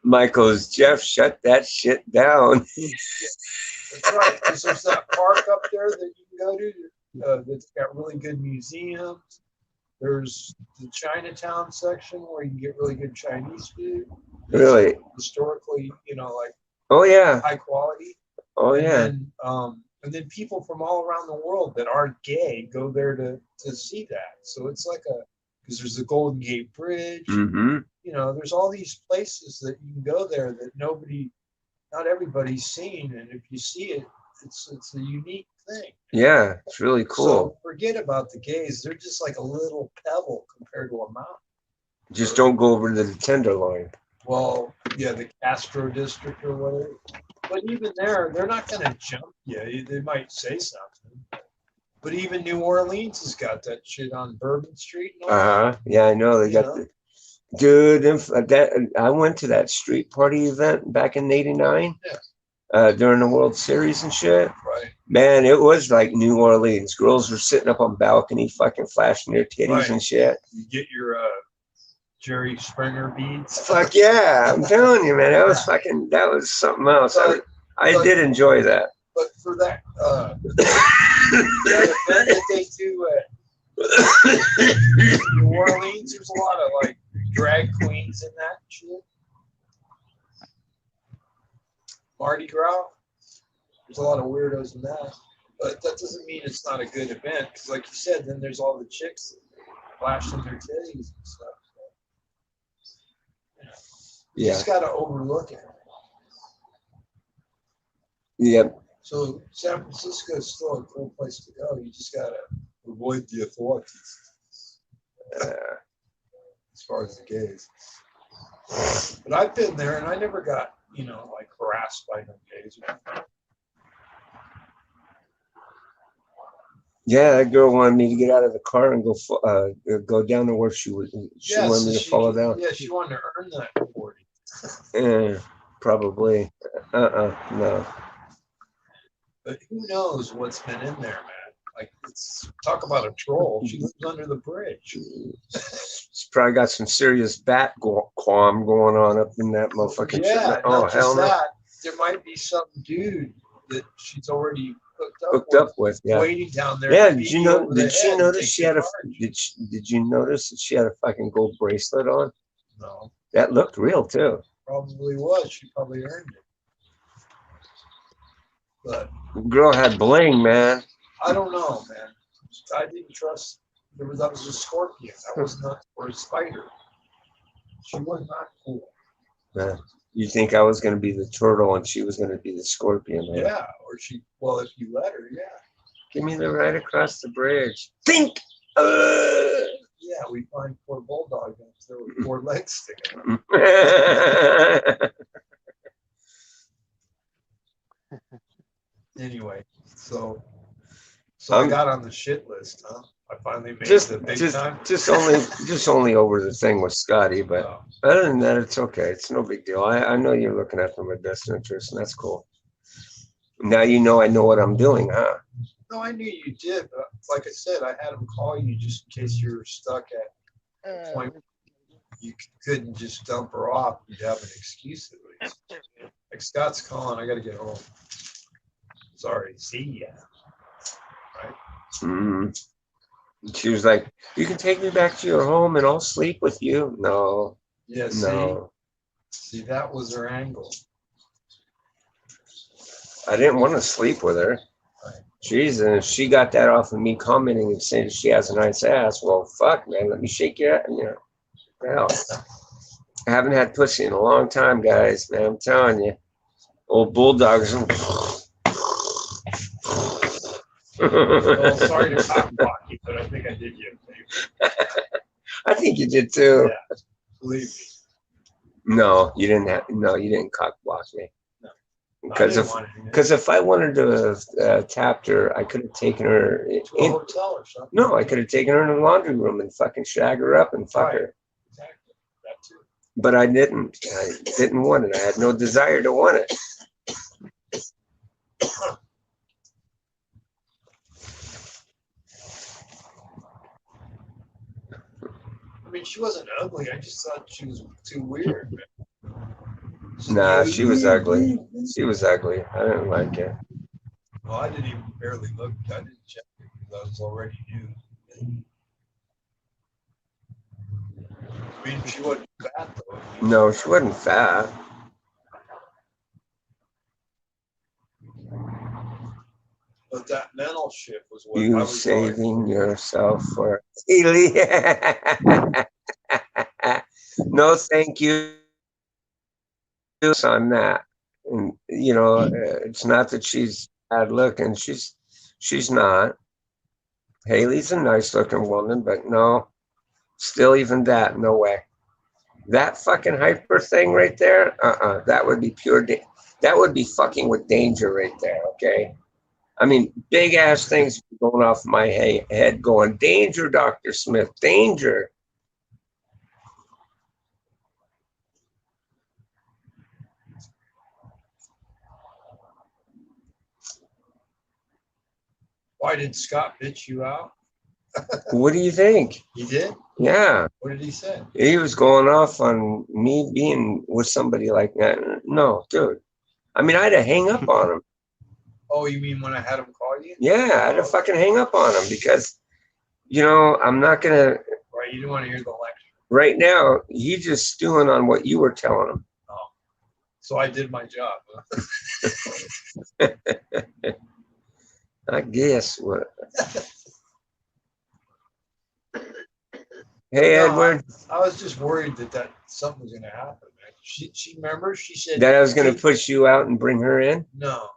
Michael's Jeff, shut that shit down. That's right. Because there's that park up there that you can go to. That's got really good museums. There's the Chinatown section where you can get really good Chinese food. Really? Historically, oh yeah, high quality. Oh yeah. And then people from all around the world that aren't gay go there to see that. So it's like because there's the Golden Gate Bridge. Mm-hmm. There's all these places that you can go there that not everybody's seen, and if you see it, it's a unique thing. Yeah, it's really cool. So forget about the gays; they're just like a little pebble compared to a mountain. Just don't go over to the Tenderloin. Well, yeah, the Castro district or whatever. But even there, they're not going to jump you. They might say something. But even New Orleans has got that shit on Bourbon Street. Yeah, I know. They got the dude. I went to that street party event back in '89. Yeah. During the World Series and shit. Right. Man, it was like New Orleans. Girls were sitting up on balcony, fucking flashing their titties and shit. You get your Jerry Springer beads. Fuck yeah! I'm telling you, man, that was something else. I did enjoy that. But for that event that they do at New Orleans, there's a lot of like drag queens in that shit. Mardi Gras, there's a lot of weirdos in that, but that doesn't mean it's not a good event. Because, like you said, then there's all the chicks flashing their titties and stuff. You just got to overlook it. Yep. So San Francisco is still a cool place to go. You just got to avoid the authorities as far as the gays. But I've been there, and I never got like harassed by no gays. Yeah, that girl wanted me to get out of the car and go down to where she wanted me to follow down. Yeah, she wanted to earn that 40. Yeah, probably. No. But who knows what's been in there, man? Like, talk about a troll. She lives under the bridge. She's probably got some serious bat qualm going on up in that motherfucking shit. Oh, hell no. there might be some dude that she's already Hooked up with, yeah. waiting down there. Yeah, to did beat you know? over the Did she head and notice take she the had a? charge. Did you notice that she had a fucking gold bracelet on? No, That looked real too. probably was. She probably earned it. But The girl had bling, man. I don't know, man. I didn't trust. That was a scorpion. That was not, or a spider. She was not cool. Man, you think I was going to be the turtle and she was going to be the scorpion, man? Yeah, or she. Well, if you let her, yeah. Give me the ride across the bridge. Think. Yeah, we find poor bulldog there with 4 legs sticking out. Anyway, so I got on the shit list, huh? I finally made the big time. Just only over the thing with Scotty, but Oh. other than that, it's okay. It's no big deal. I know you're looking after my best interest, and that's cool. Now you know I know what I'm doing, huh? No, I knew you did, but like I said, I had him call you just in case you were stuck at a point you couldn't just dump her off. You'd have an excuse at least. Like Scott's calling, I got to get home. Sorry, see ya. Right? Mm-hmm. She was like, "You can take me back to your home, and I'll sleep with you." No, yeah, no. See, that was her angle. I didn't want to sleep with her. Right. Jeez, and if she got that off of me commenting and saying she has a nice ass, well, fuck, man, let me shake your, hell. I haven't had pussy in a long time, guys, man. I'm telling you, old bulldogs. Well, sorry to cock block you, but I think I did you a favor. I think you did too. Yeah, believe me. No, you didn't have. No, you didn't cock block me. No, because if I wanted to tap her, I could have taken her to a hotel or something. No, I could have taken her in the laundry room and fucking shag her up and fuck her. Exactly, that too. But I didn't. I didn't want it. I had no desire to want it. I mean, she wasn't ugly. I just thought she was too weird. Nah, she was ugly. She was ugly. I didn't like it. Well, I didn't even barely look. I didn't check it because I was already new. I mean, she wasn't fat though. No, she wasn't fat. But that mental shift was what I You was saving yourself for Haley. No, thank you on that. And it's not that she's bad looking. She's not. Haley's a nice looking woman, but no, still even that, no way. That fucking hyper thing right there, that would be pure. That would be fucking with danger right there. Okay. I mean, big ass things going off my head going, danger, Dr. Smith, danger. Why did Scott bitch you out? What do you think? He did? Yeah. What did he say? He was going off on me being with somebody like that. No, dude. I mean, I had to hang up on him. Oh, you mean when I had him call you? Yeah, I had to fucking hang up on him because, I'm not going to. Right, you didn't want to hear the lecture. Right now, he's just stewing on what you were telling him. Oh, so I did my job. Huh? I guess. What? Hey, No, Edward. I was just worried that something was going to happen, man. She remember, she said. That I was going to push you out and bring her in? No.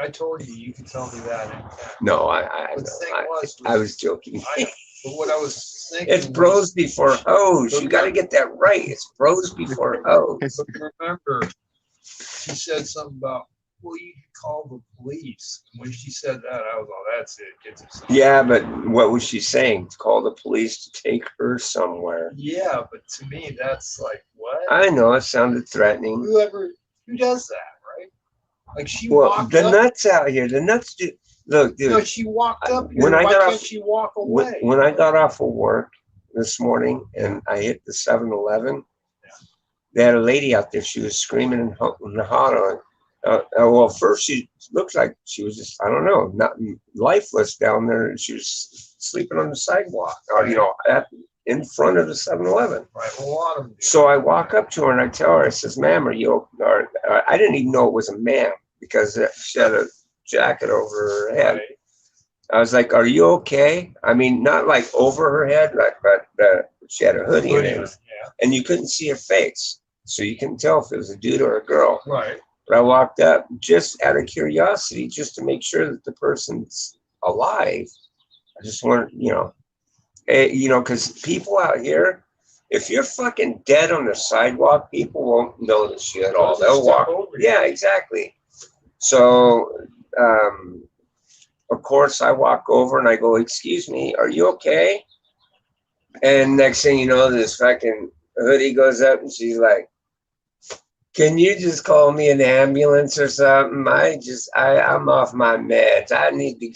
I told you, you could tell me that anytime. No, I was joking. I know. But what I was thinking. It's bros before hoes. You got to get that right. It's bros before hoes. But remember, she said something about, well, you could call the police. When she said that, I was all, that's it. Get yourself. Yeah, but what was she saying? To call the police to take her somewhere. Yeah, but to me, that's like, what? I know, it sounded threatening. Who does that, right? Like she walked up. Nuts out here. The nuts do. Look, dude. No, she walked up here. When I Why got can't off, she walk away? When I got off of work this morning and I hit the 7-Eleven, they had a lady out there. She was screaming and hollering. Well, first she looked like she was just, I don't know, not lifeless down there. And she was sleeping on the sidewalk, or, in front of the 7-Eleven. Right. A lot of them do. So I walk up to her and I tell her, I says, ma'am, are you, or I didn't even know it was a ma'am because she had a jacket over her head. Right. I was like, are you okay? I mean, not like over her head, but she had a hoodie in it. Yeah. And you couldn't see her face. So you couldn't tell if it was a dude or a girl. Right. But I walked up just out of curiosity, just to make sure that the person's alive. I just wanted, because people out here, if you're fucking dead on the sidewalk, people won't notice you at all. They'll walk over. Yeah, exactly. So, of course, I walk over and I go, excuse me, are you okay? And next thing you know, this fucking hoodie goes up and she's like, can you just call me an ambulance or something? I'm off my meds. I need to.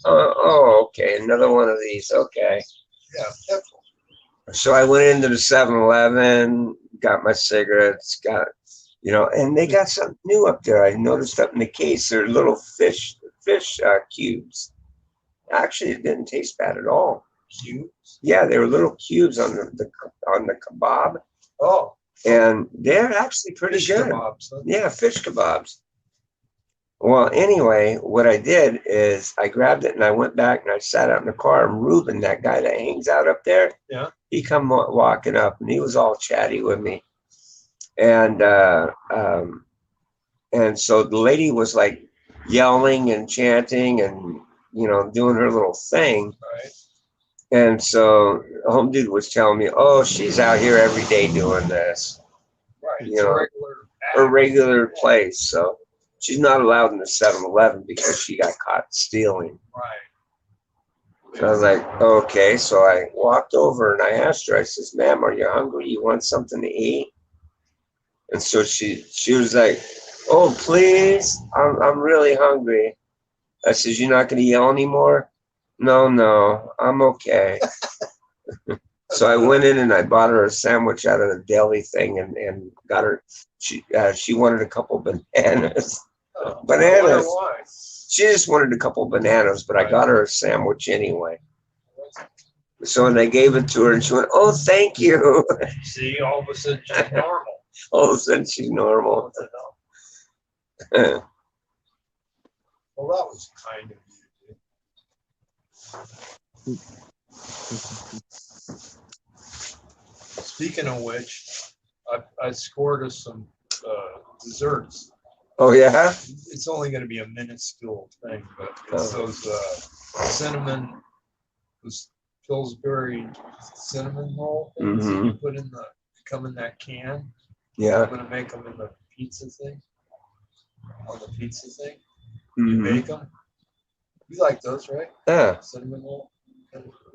Okay. Another one of these. Okay. Yeah. So I went into the 7-Eleven, got my cigarettes, and they got something new up there. I noticed up in the case, they're little fish cubes. Actually, it didn't taste bad at all. Cubes? Yeah, they were little cubes on the kebab. Oh. And they're actually pretty Fish good. Kebabs, huh? Yeah, fish kebabs. Well, anyway, what I did is I grabbed it and I went back and I sat out in the car. And Ruben, that guy that hangs out up there, yeah, he come walking up and he was all chatty with me. And so the lady was like yelling and chanting and doing her little thing. Right. And so the home dude was telling me, oh, she's out here every day doing this. Right. It's a regular place. So she's not allowed in the 7-Eleven because she got caught stealing. Right. So I was like, okay. So I walked over and I asked her, I says, ma'am, are you hungry? You want something to eat? And so she was like, oh, please, I'm really hungry. I says, you're not going to yell anymore? No, I'm okay. So I went in and I bought her a sandwich out of the deli thing and got her. She wanted a couple bananas. Bananas. Why? She just wanted a couple bananas, but I got her a sandwich anyway. So when I gave it to her, and she went, "Oh, thank you." See, all of a sudden she's normal. All of a sudden she's normal. Well, that was kind of you. Speaking of which, I scored us some desserts. Oh yeah. It's only going to be a minuscule thing, but it's those cinnamon, those Pillsbury cinnamon roll things that you put come in that can. Yeah. I'm going to make them in the pizza thing. On the pizza thing, you bake them. You like those, right? Yeah. Cinnamon roll.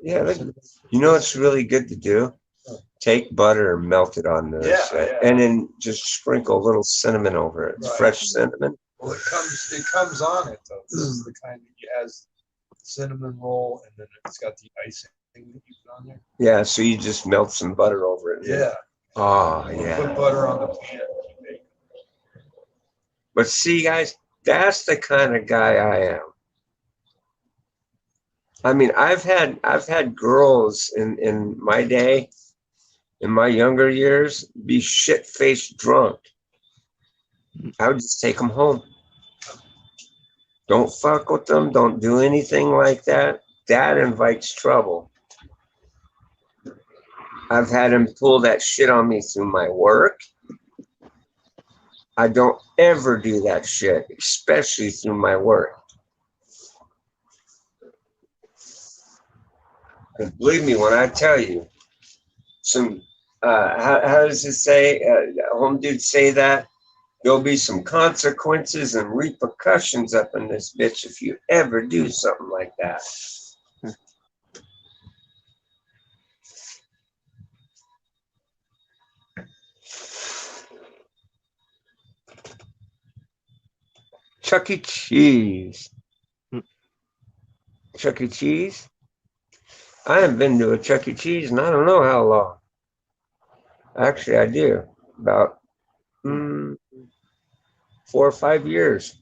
Yeah. It's really good to do. Take butter and melt it on this, and then just sprinkle a little cinnamon over it. Right. Fresh cinnamon. Well, it comes on it though. This is the kind that has cinnamon roll, and then it's got the icing that you put on there. Yeah, so you just melt some butter over it. Yeah. Oh, yeah. Put butter on the pan. But see, guys, that's the kind of guy I am. I mean, I've had girls in my day, in my younger years, be shit-faced drunk. I would just take them home. Don't fuck with them. Don't do anything like that. That invites trouble. I've had him pull that shit on me through my work. I don't ever do that shit, especially through my work. And believe me when I tell you, how does it say? Home dude say that there'll be some consequences and repercussions up in this bitch if you ever do something like that. Chuck E. Cheese. Chuck E. Cheese? I haven't been to a Chuck E. Cheese and I don't know how long. Actually, I do. About 4 or 5 years.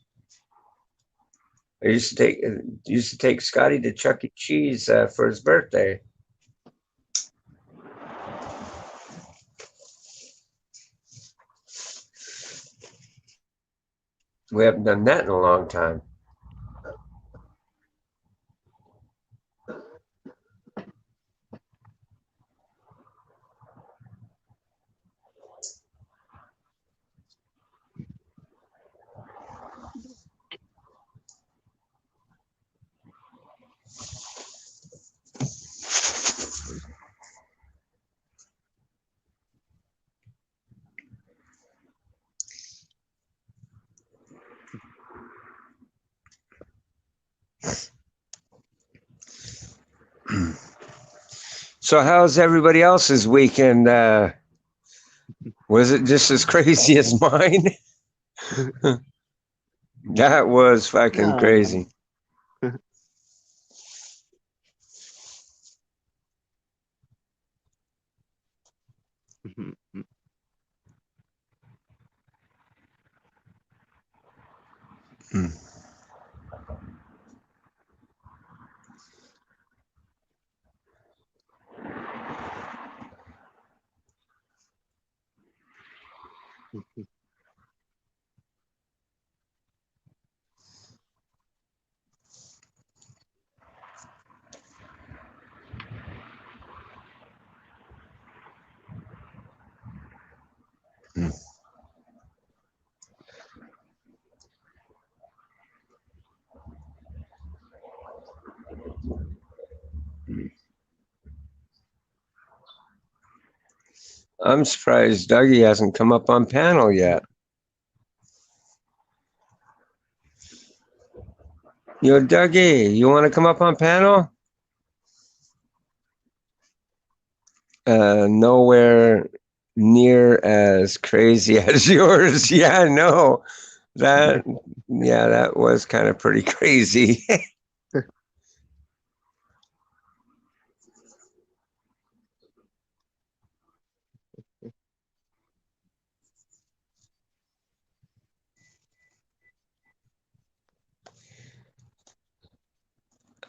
I used to take Scotty to Chuck E. Cheese for his birthday. We haven't done that in a long time. So how's everybody else's weekend? Was it just as crazy as mine? That was fucking crazy. I'm surprised Dougie hasn't come up on panel yet. Yo, Dougie, you want to come up on panel? Nowhere near as crazy as yours. Yeah, no. That was kind of pretty crazy.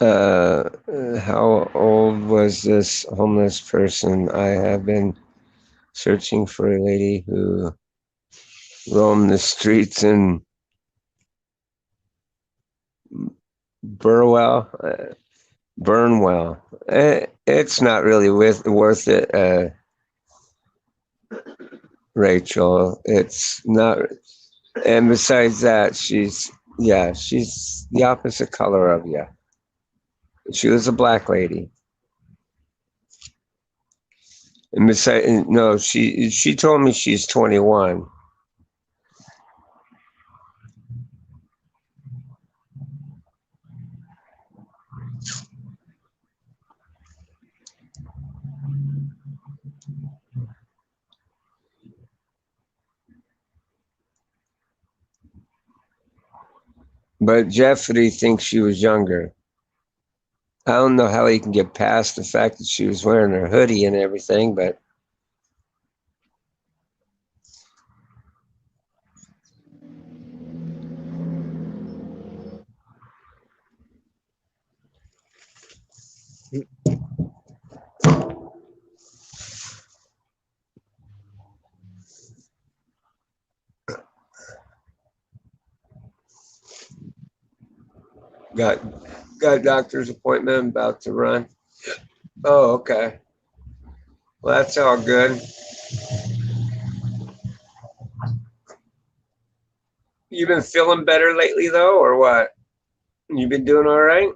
How old was this homeless person? I have been searching for a lady who roamed the streets in Burnwell. It's not really worth it, Rachel. It's not. And besides that, she's the opposite color of you. She was a black lady. And besides, no, she told me she's 21. But Jeffrey thinks she was younger. I don't know how he can get past the fact that she was wearing her hoodie and everything, but got a doctor's appointment about to run. Oh, okay. Well, that's all good. You been feeling better lately, though, or what? You been doing all right?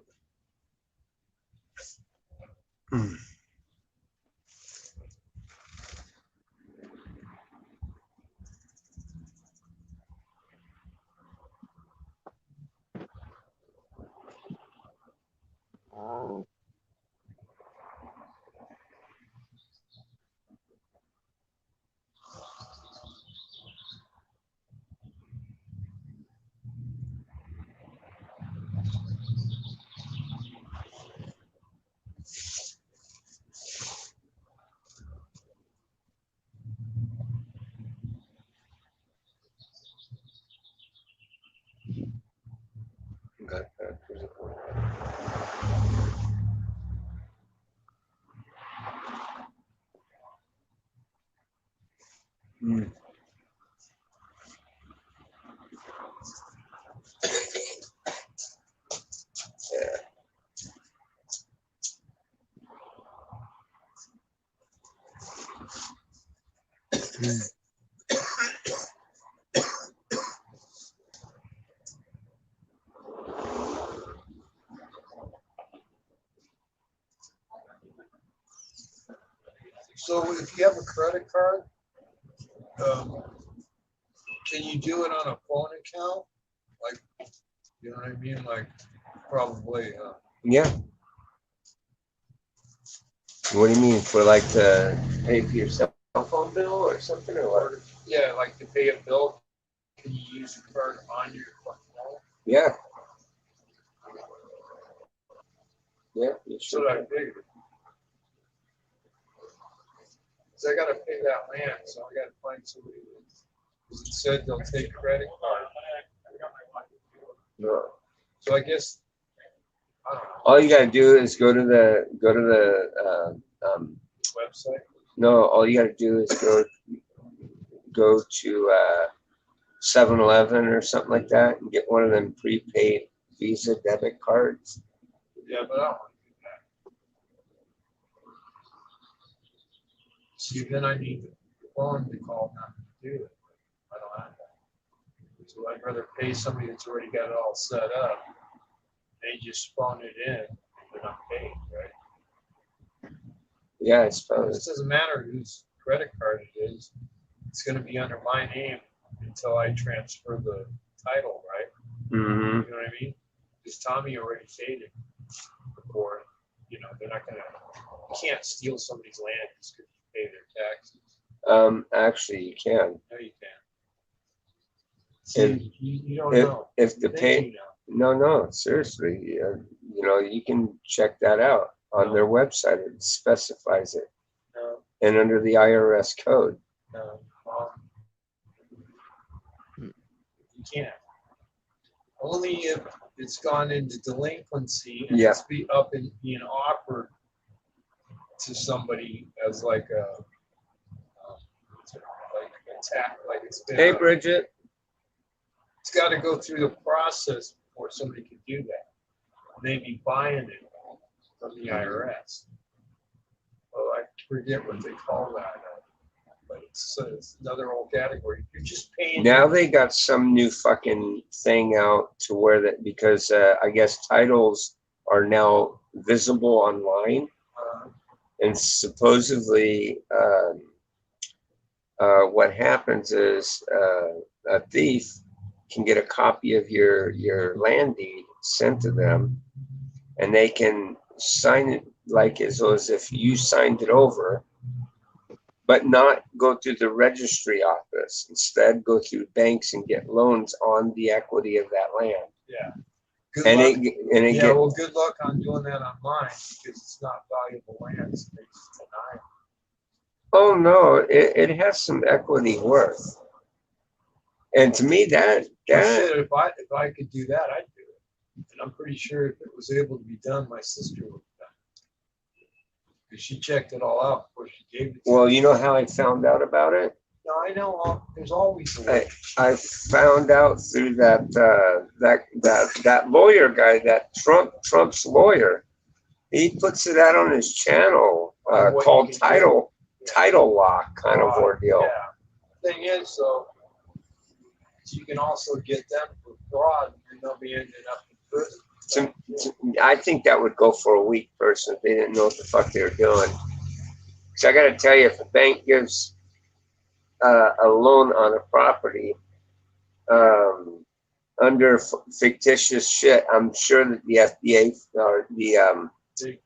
Okay. Mm. Yeah. So if you have a credit card, can you do it on a phone account? Like, you know what I mean? Like, probably. Yeah. What do you mean for like to pay for your cell phone bill or something or what? Yeah, like to pay a bill, can you use a card on your phone? Yeah. Yeah. You That's sure what I can. figured. Because I got to pay that land, so I got to find somebody. Because it said they'll take credit card. No. So I guess I don't know. All you gotta do is go to the Website. no. All you gotta do is go to 7-Eleven or something like that and get one of them prepaid Visa debit cards. Yeah, but I don't want to do that. See, then I need the phone to call them to do it. I don't have that. So I'd rather pay somebody that's already got it all set up. They just phone it in, and then I'm paid, right? Yeah, I It suppose. doesn't matter whose credit card it is. It's going to be under my name until I transfer the title, right? Mm-hmm. You know what I mean? Because Tommy already paid it before. You know, they're not going to. You can't steal somebody's land just because you pay their taxes. Actually, you can. No, you can't. If See, you don't if know. if the You think pay you know. no seriously, you know you can check that out on No. their website. It specifies it No, and under the IRS code. no. You can't. Only if it's gone into delinquency and Yeah. it's up and being offered to somebody as like a attack, like it's been. Hey, Bridget. It's got to go through the process before somebody can do that. Maybe buying it from the IRS. Well, I forget what they call that, but it's another old category. You're just paying. Now they got some new fucking thing out to where that because I guess titles are now visible online, and supposedly what happens is a thief can get a copy of your land deed sent to them, and they can sign it like as if you signed it over, but not go through the registry office. Instead, go through banks and get loans on the equity of that land. Yeah. Good And luck. it Yeah, get, well, good luck on doing that on mine because it's not valuable land. So they just deny it. oh no, it has some equity worth. And to me, that Shit, if I could do that, I'd do it. And I'm pretty sure if it was able to be done, my sister would have done it. Because she checked it all out before she gave it to well, me. you know how I found out about it? No, I know there's always a way. I found out through that lawyer guy, that Trump's lawyer. He puts it out on his channel called Title Lock kind of ordeal. Yeah. Thing is, though, you can also get them for fraud, and they'll be ending up in prison. I think that would go for a weak person if they didn't know what the fuck they were doing. So I got to tell you, if a bank gives a loan on a property under fictitious shit, I'm sure that the FDA or They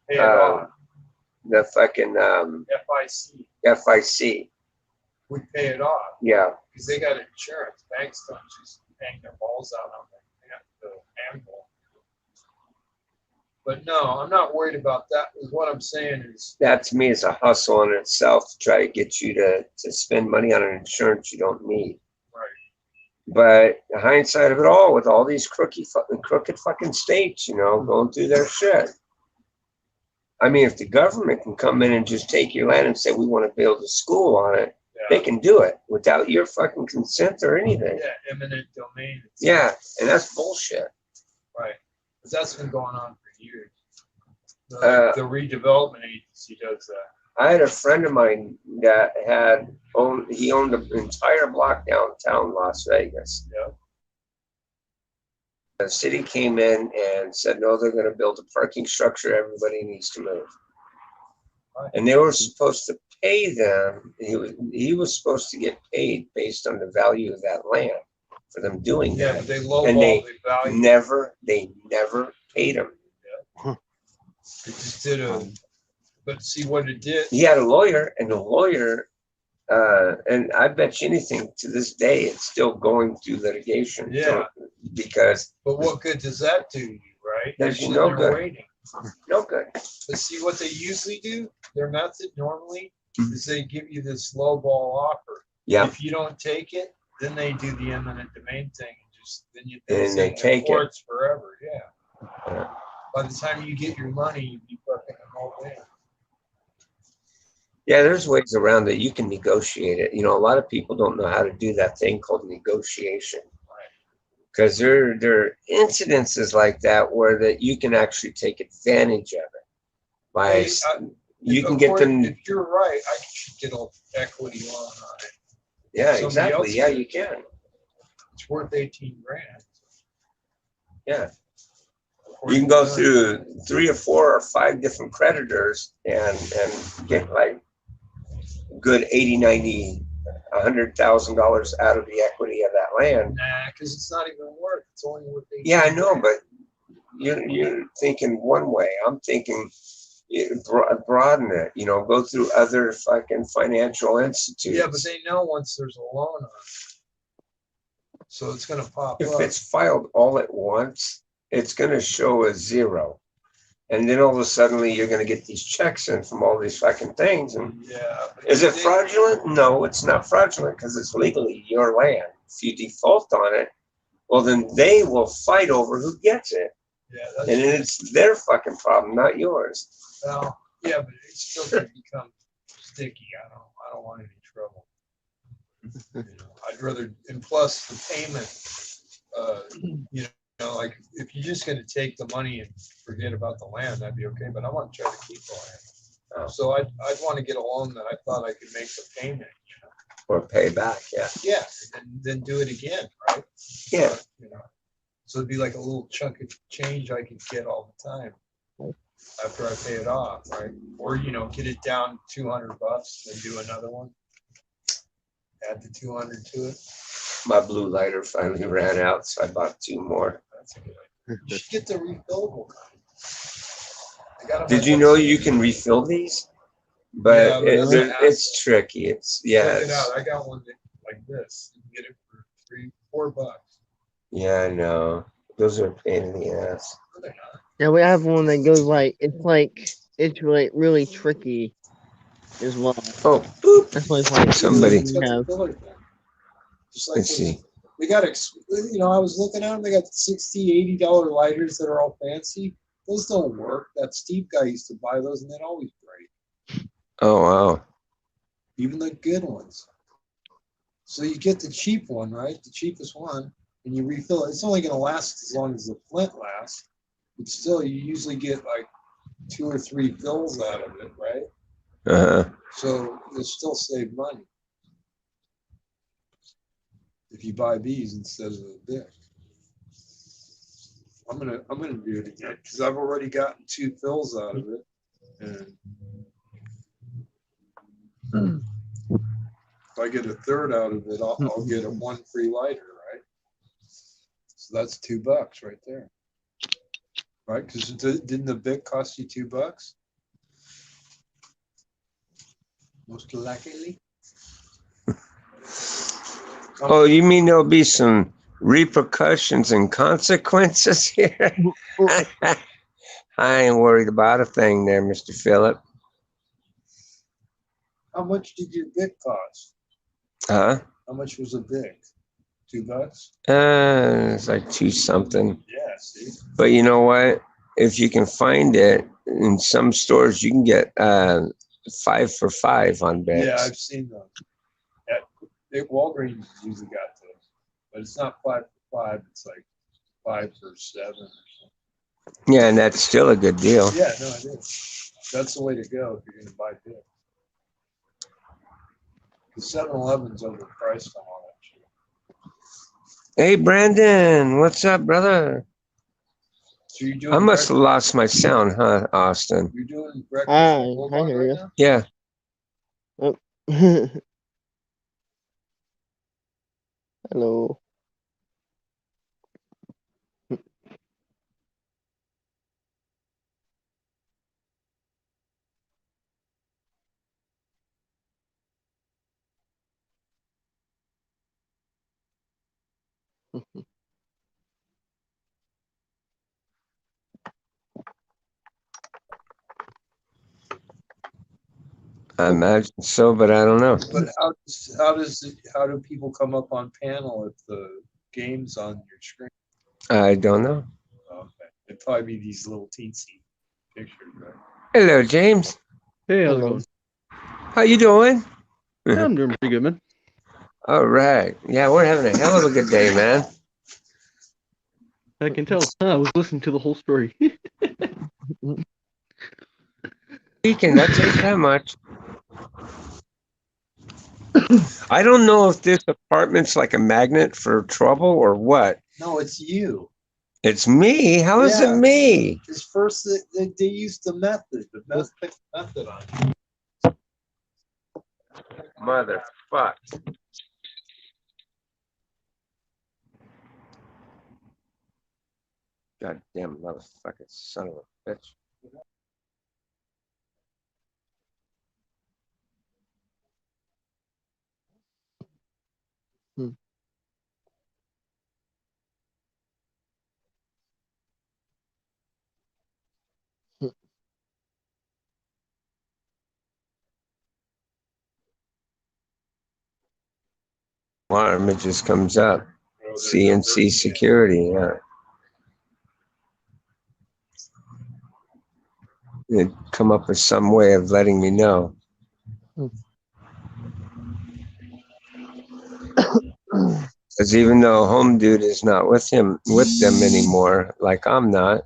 pay it off. the fucking FIC would pay it off. Yeah. Because they got insurance. Banks don't just hang their balls out on the handle. But no, I'm not worried about that. What I'm saying is that to me is a hustle in itself to try to get you to spend money on an insurance you don't need. Right. But the hindsight of it all, with all these crooked fucking states, going through their shit. I mean, if the government can come in and just take your land and say we want to build a school on it, they can do it without your fucking consent or anything. Yeah, eminent domain. Yeah, and that's bullshit. Right. Because that's been going on for years. The redevelopment agency does that. I had a friend of mine that owned an entire block downtown Las Vegas. Yeah. The city came in and said, no, they're going to build a parking structure. Everybody needs to move. Right. And they were supposed to pay them. He was supposed to get paid based on the value of that land for them doing Yeah, that. but they lowball And they the value. never paid him. It just did but see what it did. He had a lawyer, and the lawyer, and I bet you anything to this day, it's still going through litigation. Yeah. Because. But what good does that do you, right? There's You're no sitting there good. waiting. No good. But see what they usually do? Their method normally is they give you this low ball offer. Yeah. If you don't take it, then they do the eminent domain thing and they take it. courts forever. Yeah. Yeah. By the time you get your money, you fucking all in. Yeah, there's ways around it. You can negotiate it. A lot of people don't know how to do that thing called negotiation. Because there are incidences like that where that you can actually take advantage of it. By you can get them. If you're right, I should get an equity loan on it. Yeah, Somebody exactly. else Yeah, can. you can. It's worth 18 grand. Yeah. You can go through 3 or 4 or 5 different creditors and get like good $80,000, $90,000, $100,000 out of the equity of that land. Nah, because it's not even worth. It's only worth 18 Yeah, I know, grand. but you're thinking one way. I'm thinking broaden it. Go through other fucking financial institutes. Yeah, but they know once there's a loan on it, so it's gonna pop If up. it's filed all at once, it's going to show a 0. And then all of a sudden you're going to get these checks in from all these fucking things. And Yeah. is it fraudulent? No, it's not fraudulent because it's legally your land. If you default on it, well, then they will fight over who gets it. Yeah, that's And then it's their fucking problem, not yours. well, yeah, but it still can become sticky. I don't want any trouble. I'd rather, and plus the payment, like if you're just going to take the money and forget about the land, that'd be okay. But I want to try to keep the land. Oh. So I'd want to get a loan that I thought I could make the payment. Or pay back, yeah. Yeah, and then do it again, right? Yeah. So it'd be like a little chunk of change I could get all the time after I pay it off, right? Or get it down $200, then do another one. Add the 200 to it. My blue lighter finally ran out, so I bought 2 more. That's a good idea. You should get the refillable kind. Did you know you can refill these? But Yeah, but it's tricky. It's Check it out. I got one like this. You can get it for $3, $4. Yeah, I know. Those are a pain in the ass. No, they're not. Yeah, we have one that goes it's really tricky as well. Oh, boop. That's why it's like Somebody. It's got the have. filler thing. Just like Let's see. they got, I was looking at them. They got $60, $80 lighters that are all fancy. Those don't work. That Steve guy used to buy those, and they'd always break. Oh, wow. Even the good ones. So you get the cheap one, right? The cheapest one, and you refill it. It's only going to last as long as the flint lasts, but still, you usually get like 2 or 3 fills out of it, right? Uh-huh. So you'll still save money if you buy these instead of the Bic. I'm gonna do it again because I've already gotten 2 fills out of it, and if I get a third out of it, I'll get a 1 free lighter, right? So that's $2 right there, right? Because didn't the Bic cost you $2? Most likely. Oh, you mean there'll be some repercussions and consequences here? I ain't worried about a thing there, Mr. Phillip. How much did your Bic cost? Huh? How much was a Bic? $2. It's like 2 something. Yeah, see. But you know what? If you can find it in some stores, you can get 5 for $5 on bags. Yeah, I've seen those. At Walgreens usually got those, but it's not 5 for $5. It's like 5 for $7 or something. Yeah, and that's still a good deal. Yeah, no, it is. That's the way to go if you're going to buy dip. The 7-Eleven's overpriced on all that shit. Hey, Brandon, what's up, brother? So you're doing I must have lost my sound, huh, Austin? You're doing breakfast Hi, with I Bulldog hear right you. now? Yeah. Hello. I imagine so, but I don't know. But how do people come up on panel if the game's on your screen? I don't know. Okay. It'd probably be these little teensy pictures, right? Hello, James. Hey, how's it Hello. going? How you doing? Yeah, I'm doing pretty good, man. All right. Yeah, we're having a hell of a good day, man. I can tell. I was listening to the whole story. Speaking, that takes that much. I don't know if this apartment's like a magnet for trouble or what. No, it's you. It's me? How is it Yeah. me? Because first they used the method on you. Motherfuck. Goddamn motherfucking son of a bitch. Alarm, it just comes up. CNC security, yeah. It'd come up with some way of letting me know. Because even though home dude is not with them anymore, like I'm not,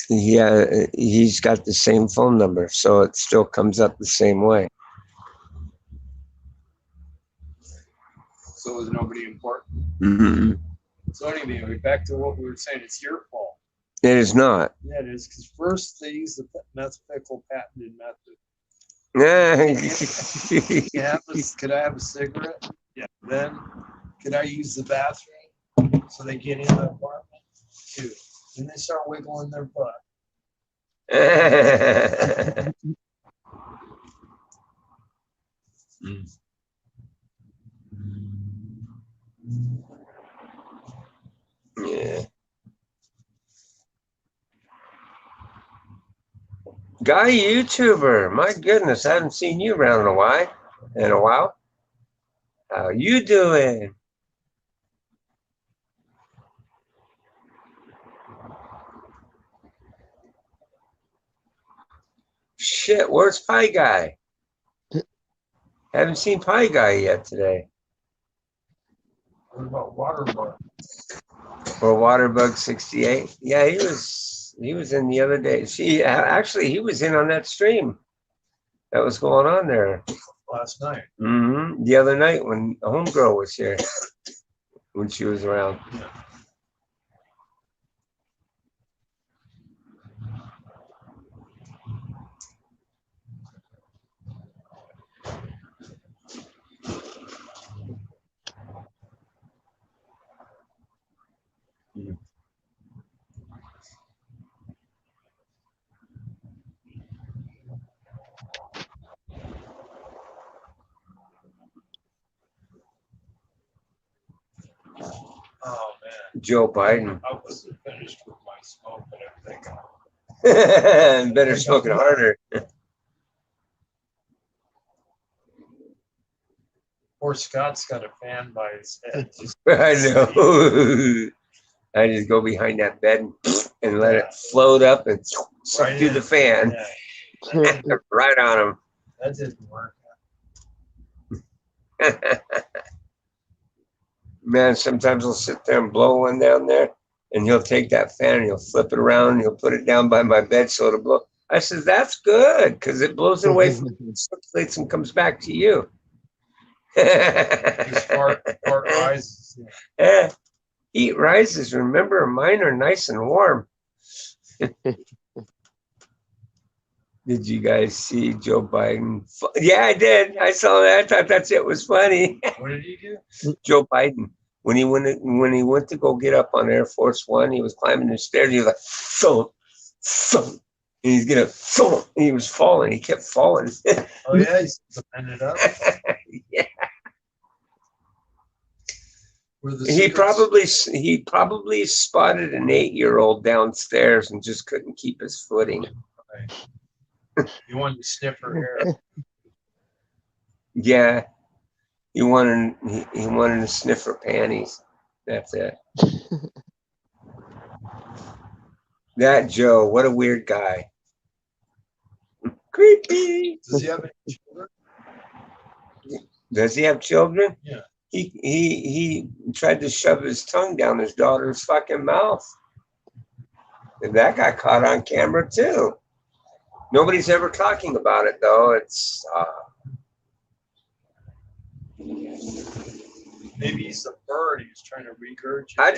he's got the same phone number, so it still comes up the same way. So is nobody important. Mm-hmm. So anyway, back to what we were saying. It's your fault. It is not. Yeah, it is. Because first they used the methyl patented method. Could I have a cigarette? Yeah. Then could I use the bathroom? So they get in the apartment. 2. Then they start wiggling their butt. Yeah. Guy YouTuber, my goodness, I haven't seen you around in a while. How you doing? Shit, where's Pie Guy? Haven't seen Pie Guy yet today. What about Waterbug? Or Waterbug 68. Yeah, he was in the other day. He was in on that stream that was going on there. Last night. Mm-hmm. The other night when the homegirl was here, when she was around. Oh man. Joe Biden. I wasn't finished with my smoke, but I think Better smoke it harder. Poor Scott's got a fan by his head. Just I know. I just go behind that bed and let it float up and suck Right through in. the fan. Yeah, Right on that didn't work. him. Man, sometimes I'll sit there and blow one down there, and he'll take that fan and he'll flip it around and he'll put it down by my bed so it'll blow. I said, that's good because it blows it away from circulates and comes back to you. His fart rises. Yeah. Heat rises. Remember, mine are nice and warm. Did you guys see Joe Biden? Yeah, I did. I saw that. I thought that's it was funny. What did he do? Joe Biden, when he went to go get up on Air Force One, he was climbing the stairs. He was like, thump, thump. And he's gonna thump. And he was falling. He kept falling. Oh yeah, he's ended up. Yeah. Where the He secrets- probably spotted an 8-year-old downstairs and just couldn't keep his footing. You wanted to sniff her hair. Yeah, he wanted to sniff her panties. That's it. That Joe, what a weird guy. Creepy. Does he have any children? Does he have children? Yeah. He tried to shove his tongue down his daughter's fucking mouth. And that got caught on camera too. Nobody's ever talking about it though. It's Maybe he's a bird. He's trying to regurgitate. I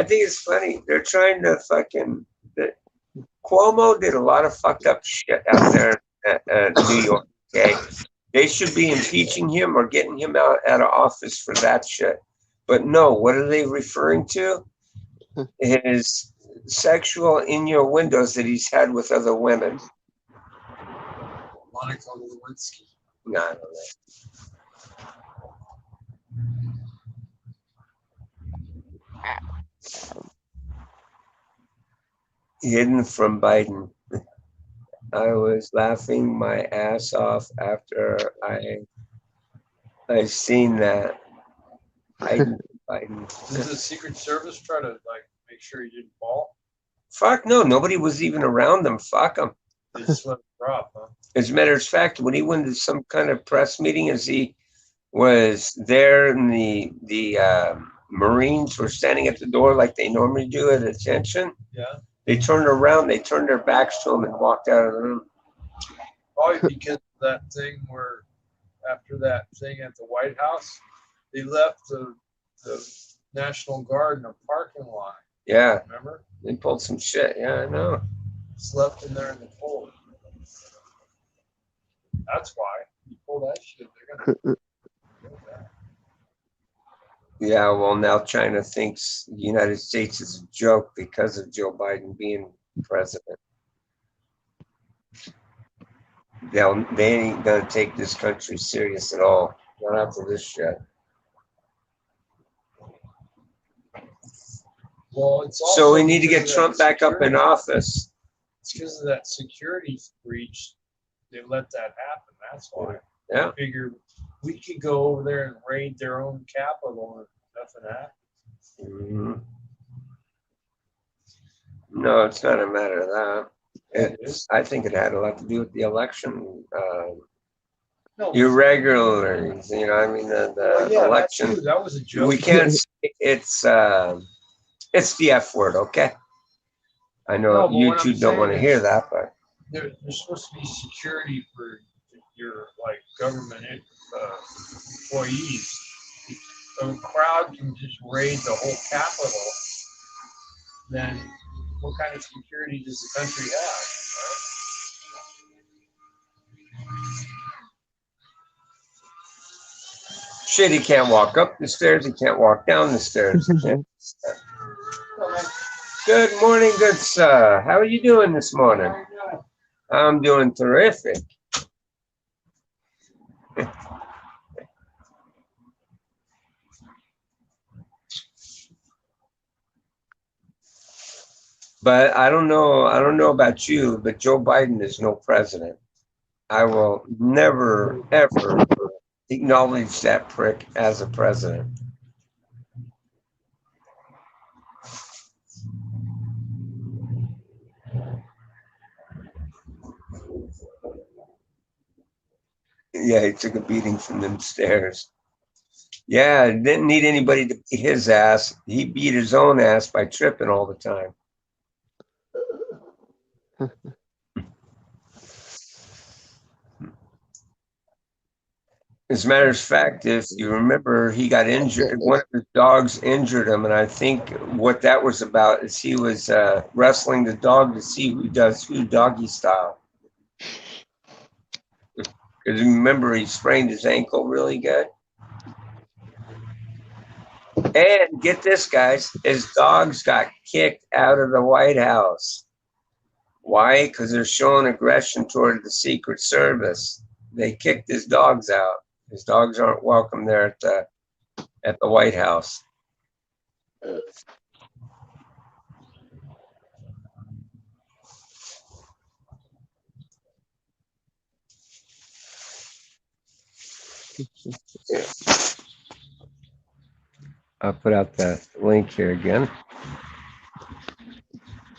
think it's funny. They're trying to fucking Cuomo did a lot of fucked up shit out there at New York. Okay, they should be impeaching him or getting him out of office for that shit. But no, what are they referring to? His sexual innuendos that he's had with other women. Monica Lewinsky. No, I don't know. Hidden from Biden. I was laughing my ass off after I seen that. Biden. Did the Secret Service try to like make sure he didn't fall? Fuck no, nobody was even around them. Fuck them. They just let him drop, huh? As a matter of fact, when he went to some kind of press meeting, as he was there, and the Marines were standing at the door like they normally do at attention, Yeah. they turned around, they turned their backs to him and walked out of the room. Probably because of that thing where after that thing at the White House, they left the National Guard in a parking lot. Yeah, Remember? they pulled some shit. Yeah, I know. Just left him there in the cold. That's why you pull that shit. They're gonna. Yeah, well, now China thinks the United States is a joke because of Joe Biden being president. They ain't gonna take this country serious at all. Not after this shit. Well, it's So also we need to get because of Trump that back up in security- office. It's because of that security breach. They let that happen. That's why. Yeah. They figured we could go over there and raid their own capital and nothing happens. Mhm. No, it's not a matter of that. I think it had a lot to do with the election No, irregularities. You know, I mean the well, yeah, that election. too. That was a joke. We can't say it's the F word, okay? I know No, but you what two I'm don't want to saying hear is- that, but There's supposed to be security for your like government employees. If a crowd can just raid the whole capital, then what kind of security does the country have? shit, he can't walk up the stairs, he can't walk down the stairs. Good morning, good sir. How are you doing this morning? I'm doing terrific. But I don't know about you, but Joe Biden is no president. I will never, ever. acknowledge that prick as a president. Yeah, he took a beating from them stairs. Yeah, didn't need anybody to beat his ass. He beat his own ass by tripping all the time. As a matter of fact, if you remember, he got injured. One of his dogs injured him, and I think what that was about is he was wrestling the dog to see who does who doggy style. Because remember, he sprained his ankle really good. And get this, guys, his dogs got kicked out of the White House. Why? Because they're showing aggression toward the Secret Service. They kicked his dogs out. His dogs aren't welcome there at the White House. Yeah. I'll put out the link here again.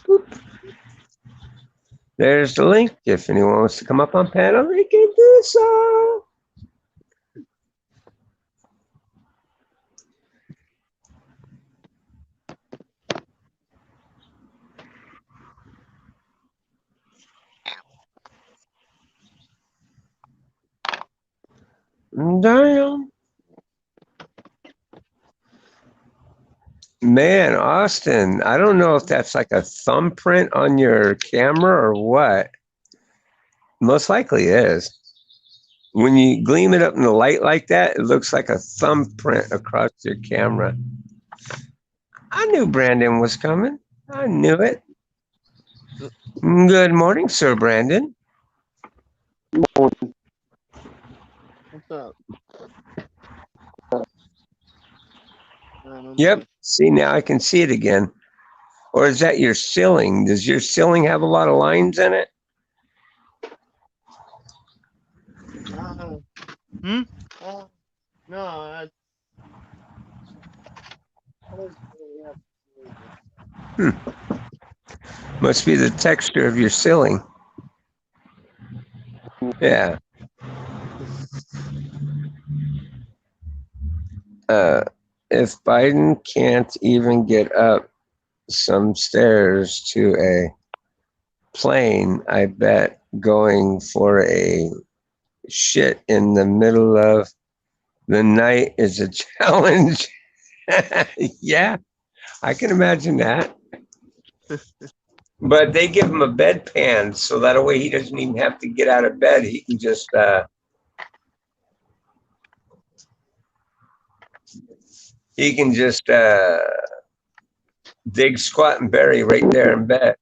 Boop. There's the link. If anyone wants to come up on panel, they can do so. Damn. Man, Austin, I don't know if that's like a thumbprint on your camera or what. Most likely is. When you gleam it up in the light like that, it looks like a thumbprint across your camera. I knew Brandon was coming. I knew it. Good morning, Sir Brandon. What's up? Yep. See, now I can see it again. Or is that your ceiling? Does your ceiling have a lot of lines in it? Hmm? No, I don't really have. Must be the texture of your ceiling. Yeah. If Biden can't even get up some stairs to a plane, I bet going for a shit in the middle of the night is a challenge. Yeah, I can imagine that. But they give him a bedpan, so that way he doesn't even have to get out of bed. He can just dig, squat, and bury right there in bed.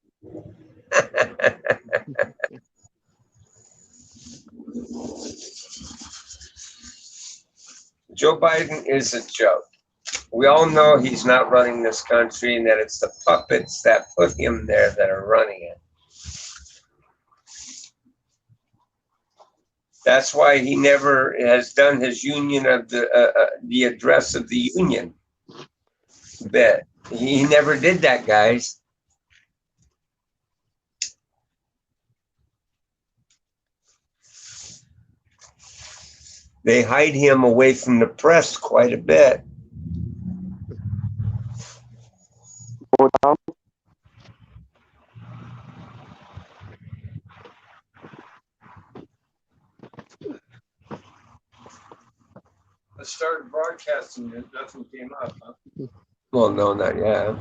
Joe Biden is a joke. We all know he's not running this country and that it's the puppets that put him there that are running it. That's why he never has done his union of the address of the union bit. He never did that, guys. They hide him away from the press quite a bit. I started broadcasting it, nothing came up, huh? Well, no, not yet.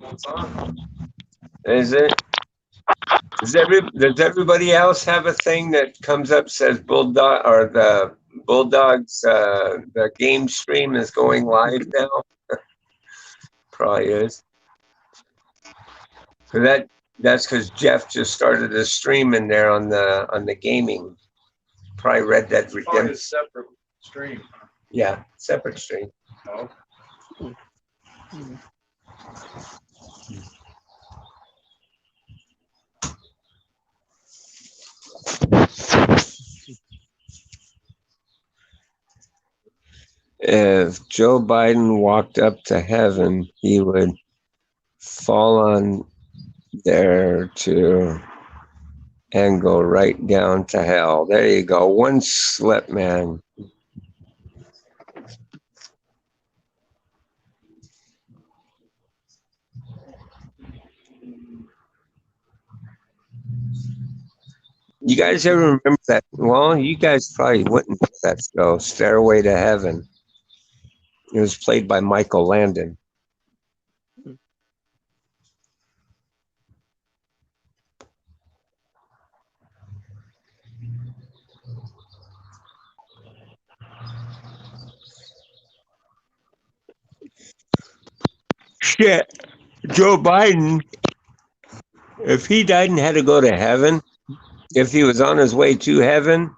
What's on? Is it? Does everybody else have a thing that comes up says Bulldog or the Bulldogs? The game stream is going live now. Probably is. That's because Jeff just started a stream in there on the gaming. Probably Red Dead Probably Redemption. a separate stream. Yeah, separate stream. Oh, if Joe Biden walked up to heaven, he would fall on there to and go right down to hell. There you go. One slip, man. You guys ever remember that? Well, you guys probably wouldn't know that show, Stairway to Heaven. It was played by Michael Landon. Shit. Joe Biden, if he died and had to go to heaven, if he was on his way to heaven,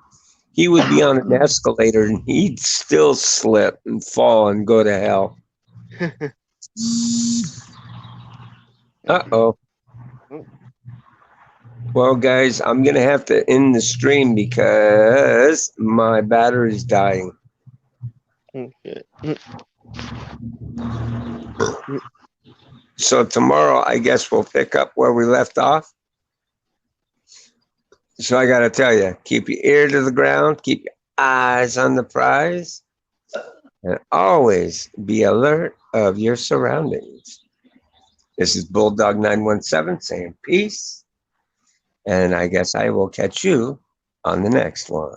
he would be on an escalator and he'd still slip and fall and go to hell. Uh-oh. Well, guys, I'm going to have to end the stream because my battery's dying. Okay. So tomorrow, I guess we'll pick up where we left off. So I got to tell you, keep your ear to the ground, keep your eyes on the prize, and always be alert of your surroundings. This is Bulldog 917 saying peace, and I guess I will catch you on the next one.